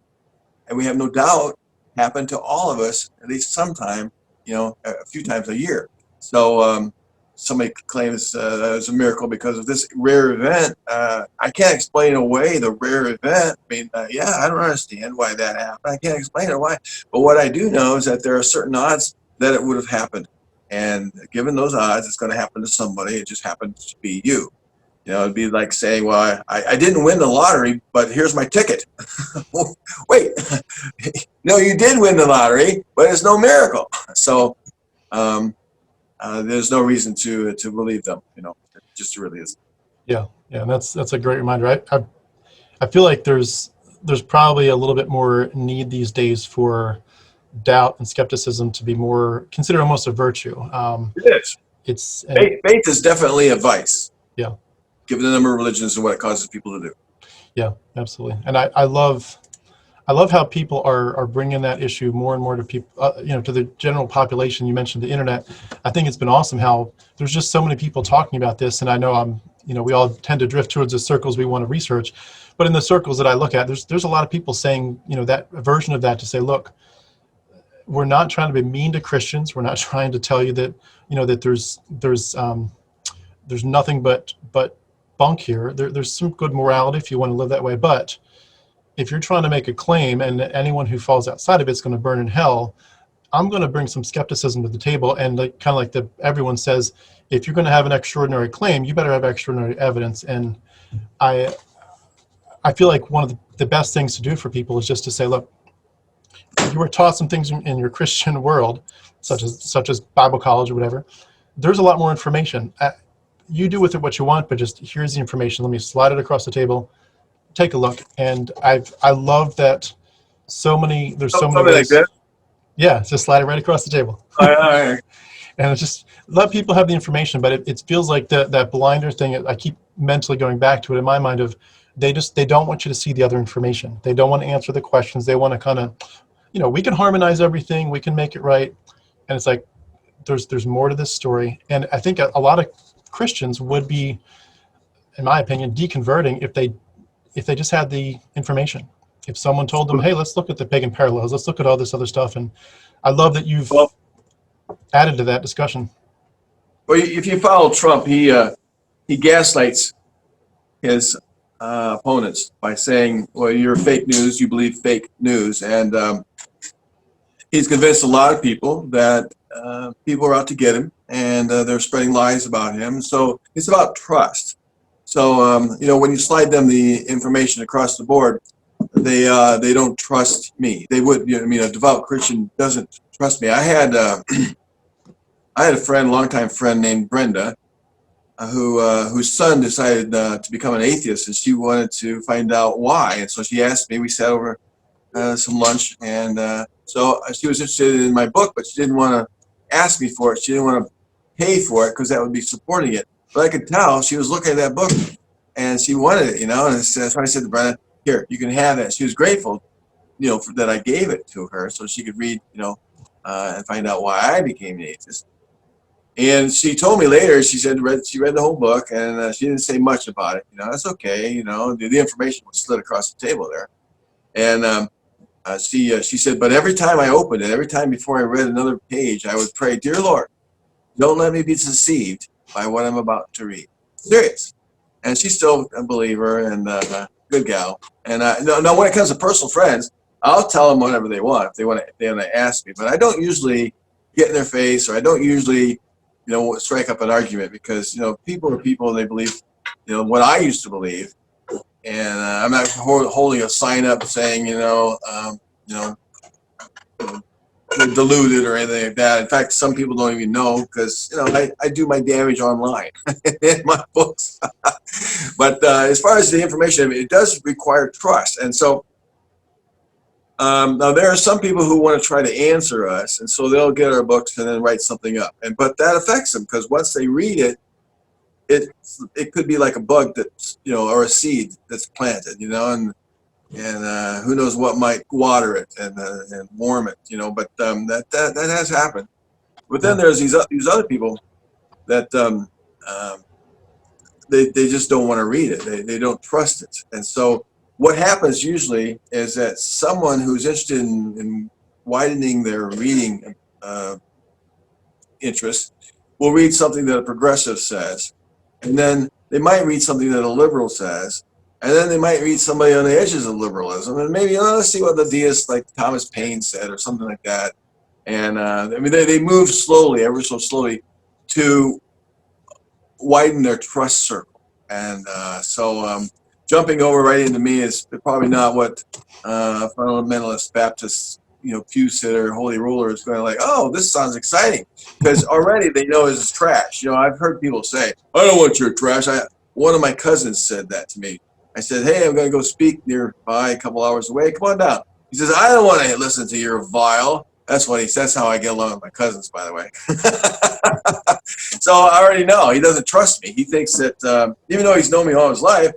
and we have no doubt, happen to all of us at least sometime, a few times a year. So somebody claims it's a miracle because of this rare event. I can't explain away the rare event. I mean, I don't understand why that happened. I can't explain it why. But what I do know is that there are certain odds that it would have happened. And given those odds, it's going to happen to somebody. It just happens to be you. It'd be like saying, well, I didn't win the lottery, but here's my ticket. Wait, no, you did win the lottery, but it's no miracle. So there's no reason to believe them. It just really isn't. Yeah, and that's a great reminder. I feel like there's probably a little bit more need these days for doubt and skepticism to be more considered almost a virtue. It is. Faith is definitely a vice. Yeah. Given the number of religions and what it causes people to do. Yeah, absolutely. And I love how people are bringing that issue more and more to people, to the general population. You mentioned the internet. I think it's been awesome how there's just so many people talking about this. And I know we all tend to drift towards the circles we want to research, but in the circles that I look at, there's a lot of people saying, that version of that, to say, look, we're not trying to be mean to Christians. We're not trying to tell you that, that there's nothing but bunk here. There's some good morality if you want to live that way. But if you're trying to make a claim and anyone who falls outside of it's going to burn in hell, I'm going to bring some skepticism to the table. And everyone says, if you're going to have an extraordinary claim, you better have extraordinary evidence. And I feel like one of the best things to do for people is just to say, look, you were taught some things in your Christian world, such as Bible college or whatever. There's a lot more information. You do with it what you want, but just here's the information. Let me slide it across the table. Take a look. And I love that there's so many ways. Like that. Yeah, just slide it right across the table. All right. And just let people have the information, but it feels like that blinder thing. I keep mentally going back to it in my mind of they don't want you to see the other information. They don't want to answer the questions. They want to kind of, we can harmonize everything, we can make it right. And it's like, there's more to this story. And I think a lot of Christians would be, in my opinion, deconverting if they just had the information. If someone told them, hey, let's look at the pagan parallels, let's look at all this other stuff. And I love that you've added to that discussion. Well, if you follow Trump, he gaslights his opponents by saying, well, you're fake news, you believe fake news. And he's convinced a lot of people that people are out to get him, and they're spreading lies about him. So it's about trust. So, when you slide them the information across the board, they don't trust me. They would, a devout Christian doesn't trust me. I had a friend, longtime friend named Brenda, whose son decided to become an atheist, and she wanted to find out why. And so she asked me. We sat over some lunch, and so she was interested in my book, but she didn't want to ask me for it. She didn't want to pay for it because that would be supporting it. But I could tell she was looking at that book, and she wanted it, And that's why I said to Brenda, "Here, you can have it." She was grateful, that I gave it to her so she could read, and find out why I became an atheist. And she told me later, she said she read the whole book, and she didn't say much about it. That's okay. The information was slid across the table there. And she said, but every time I opened it, every time before I read another page, I would pray, "Dear Lord, don't let me be deceived by what I'm about to read." Serious. And she's still a believer and a good gal. And no, when it comes to personal friends, I'll tell them whatever they want if they want to ask me. But I don't usually get in their face, or I don't usually strike up an argument, because people are people. They believe what I used to believe, and I'm not holding a sign up saying diluted or anything like that. In fact, some people don't even know, because I do my damage online in my books. But as far as the information, it does require trust, and so now there are some people who want to try to answer us, and so they'll get our books and then write something up, but that affects them, because once they read it, it could be like a bug that's or a seed that's planted, and who knows what might water it and warm it, but that has happened. But then there's these other people that they just don't want to read it. They don't trust it, and so what happens usually is that someone who's interested in widening their reading interest will read something that a progressive says, and then they might read something that a liberal says, and then they might read somebody on the edges of liberalism, and maybe let's see what the deists like Thomas Paine said or something like that. And they move slowly, ever so slowly, to widen their trust circle. And so jumping over right into me is probably not what fundamentalist Baptist, pew sitter, holy ruler is going to like. Oh, this sounds exciting, because already they know this is trash. I've heard people say, "I don't want your trash." One of my cousins said that to me. I said, "Hey, I'm going to go speak nearby, a couple hours away. Come on down." He says, "I don't want to listen to your vile." That's what he says. That's how I get along with my cousins, by the way. So I already know he doesn't trust me. He thinks that even though he's known me all his life,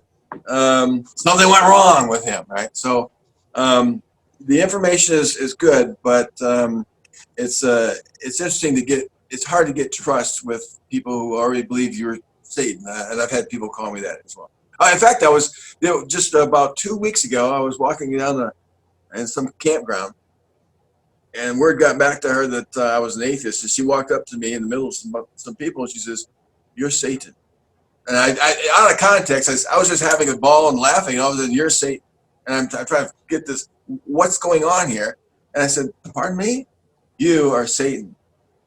something went wrong with him, right? So the information is good, but it's interesting to get. It's hard to get trust with people who already believe you're Satan, and I've had people call me that as well. In fact, I was just about 2 weeks ago. I was walking down in some campground, and word got back to her that I was an atheist, and she walked up to me in the middle of some people, and she says, "You're Satan." And I out of context, I was just having a ball and laughing. All of a sudden, "You're Satan," and I'm trying to get this. What's going on here? And I said, "Pardon me? You are Satan.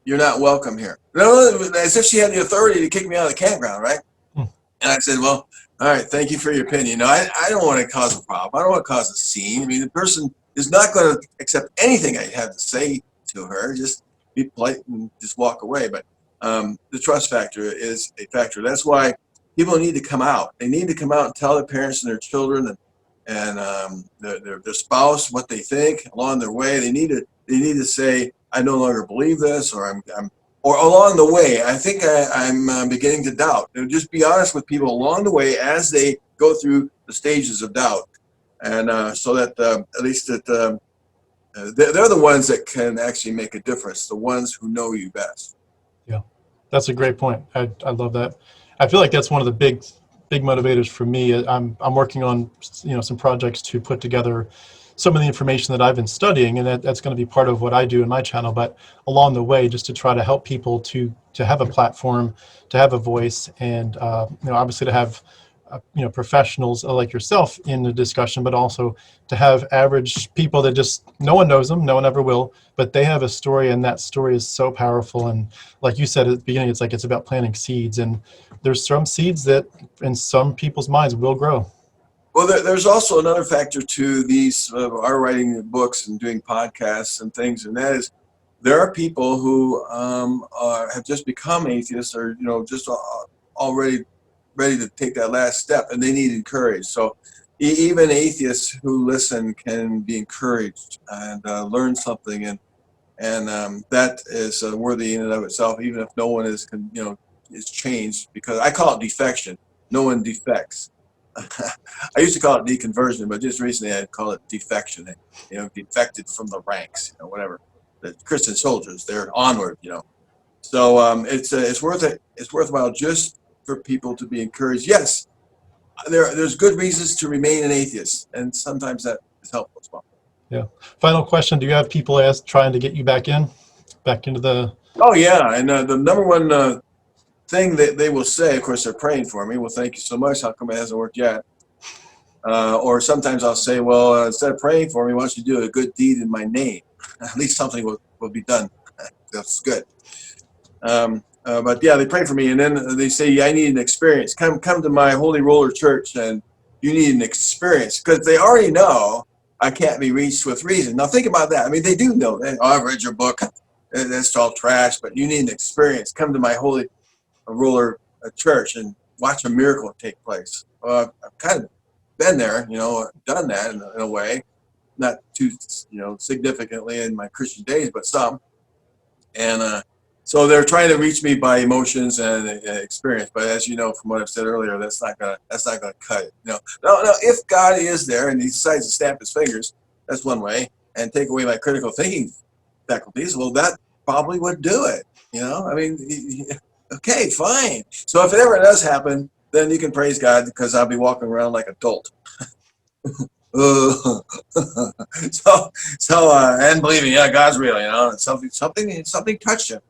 You're not welcome here." No, as if she had the authority to kick me out of the campground, right? And I said, "Well, all right, thank you for your opinion. I don't want to cause a problem. I don't want to cause a scene. The person is not going to accept anything I have to say to her. Just be polite and just walk away." But the trust factor is a factor. That's why people need to come out. They need to come out and tell their parents and their children and their spouse what they think along their way. They need to say, "I no longer believe this," or or along the way, I think I'm beginning to doubt. Just be honest with people along the way as they go through the stages of doubt, and so that at least that they're the ones that can actually make a difference. The ones who know you best. Yeah, that's a great point. I love that. I feel like that's one of the big motivators for me. I'm working on some projects to put together some of the information that I've been studying, and that's going to be part of what I do in my channel. But along the way, just to try to help people to have a platform, to have a voice, and obviously to have professionals like yourself in the discussion, but also to have average people that just no one knows them, no one ever will, but they have a story, and that story is so powerful. And like you said at the beginning, it's about planting seeds, and there's some seeds that in some people's minds will grow. Well, there's also another factor to these our writing books and doing podcasts and things, and that is there are people who have just become atheists, or just already ready to take that last step, and they need encouraged. So even atheists who listen can be encouraged and learn something, and that is worthy in and of itself, even if no one is is changed, because I call it defection. No one defects. I used to call it deconversion, but just recently I call it defection. Defected from the ranks, whatever. The Christian soldiers, they're onward, So it's worth it. It's worthwhile just for people to be encouraged. Yes, there's good reasons to remain an atheist, and sometimes that is helpful as well. Yeah. Final question: do you have people trying to get you back into the? Oh yeah, and the number one thing that they will say, of course, they're praying for me. Well, thank you so much. How come it hasn't worked yet? Or sometimes I'll say, well, instead of praying for me, why don't you do a good deed in my name? At least something will be done. That's good. But yeah, they pray for me, and then they say, I need an experience. Come to my Holy Roller Church, and you need an experience, because they already know I can't be reached with reason. Now think about that. I mean, they do know that. Oh, I've read your book. That's all trash, but you need an experience. Come to my Holy Roller Church and watch a miracle take place. I've kind of been there, done that in a way, not too, significantly in my Christian days, but some. And so they're trying to reach me by emotions and experience. But as you know from what I've said earlier, that's not gonna cut it. No. If God is there and He decides to snap His fingers, that's one way, and take away my critical thinking faculties, well, that probably would do it. I mean. Okay, fine. So if it ever does happen, then you can praise God, because I'll be walking around like a dolt. And believing, yeah, God's real, something touched him.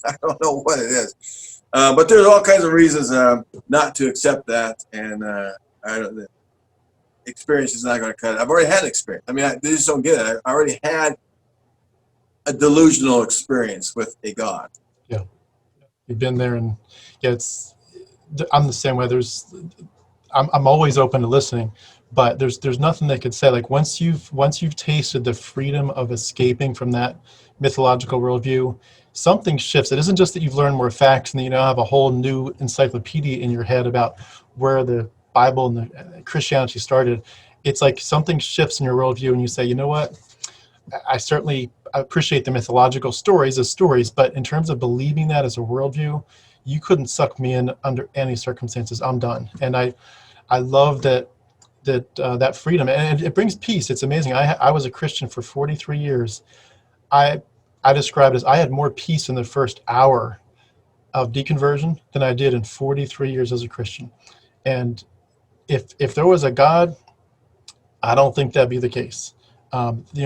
I don't know what it is, but there's all kinds of reasons not to accept that, and the experience is not going to cut it. I've already had experience. I mean, they just don't get it. I already had a delusional experience with a God. Yeah. You've been there, and yeah, I'm the same way. I'm always open to listening, but there's nothing they could say. Like once you've tasted the freedom of escaping from that mythological worldview, something shifts. It isn't just that you've learned more facts and that you now have a whole new encyclopedia in your head about where the Bible and the Christianity started. It's like something shifts in your worldview, and you say, you know what? I certainly appreciate the mythological stories as stories, but in terms of believing that as a worldview, you couldn't suck me in under any circumstances. I'm done. And I love that freedom, and it brings peace. It's amazing. I was a Christian for 43 years. I described as I had more peace in the first hour of deconversion than I did in 43 years as a Christian. And if there was a God, I don't think that'd be the case. He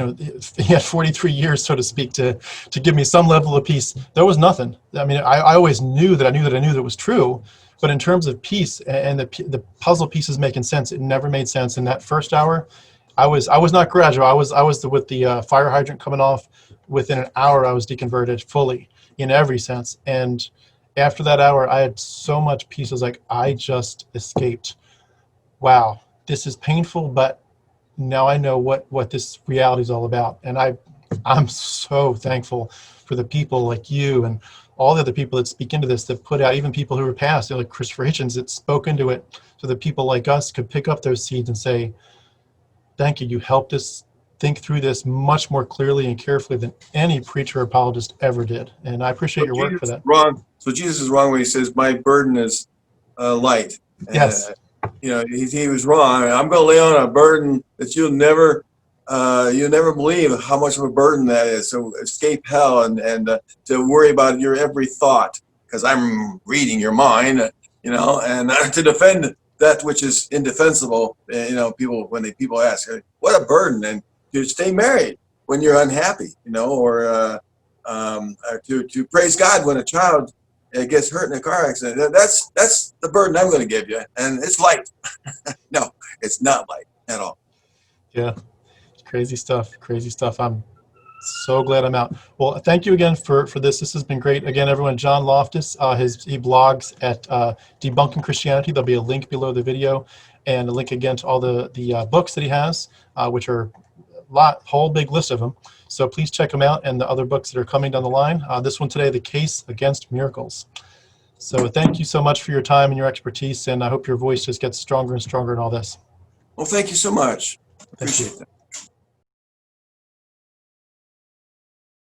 had 43 years, so to speak, to give me some level of peace. There was nothing. I mean, I always knew that I knew that it was true, but in terms of peace and the puzzle pieces making sense, it never made sense. In that first hour, I was not gradual. I was with the fire hydrant coming off. Within an hour, I was deconverted fully in every sense. And after that hour, I had so much peace. I was like, I just escaped. Wow, this is painful, but now I know what this reality is all about. And I'm so thankful for the people like you and all the other people that speak into this, that put out, even people who were past, like Christopher Hitchens, that spoke into it, so that people like us could pick up those seeds and say, thank you, you helped us think through this much more clearly and carefully than any preacher or apologist ever did. And I appreciate your work for that. Wrong. So Jesus is wrong when he says, "My burden is light." Yes. You know, he was wrong. I'm going to lay on a burden that you'll never believe how much of a burden that is. So escape hell and to worry about your every thought, because I'm reading your mind. You know, and to defend that which is indefensible. You know, when people ask, "What a burden!" and to stay married when you're unhappy. You know, or to praise God when a child gets hurt in a car accident. That's the burden I'm going to give you, and it's light. No, it's not light at all. Yeah, crazy stuff. Crazy stuff. I'm so glad I'm out. Well, thank you again for this. This has been great. Again, everyone, John Loftus, he blogs at Debunking Christianity. There'll be a link below the video, and a link again to all the books that he has, which are whole big list of them. So please check them out, and the other books that are coming down the line. This one today, The Case Against Miracles. So thank you so much for your time and your expertise, and I hope your voice just gets stronger and stronger in all this. Well, thank you so much. Thank you. Appreciate that.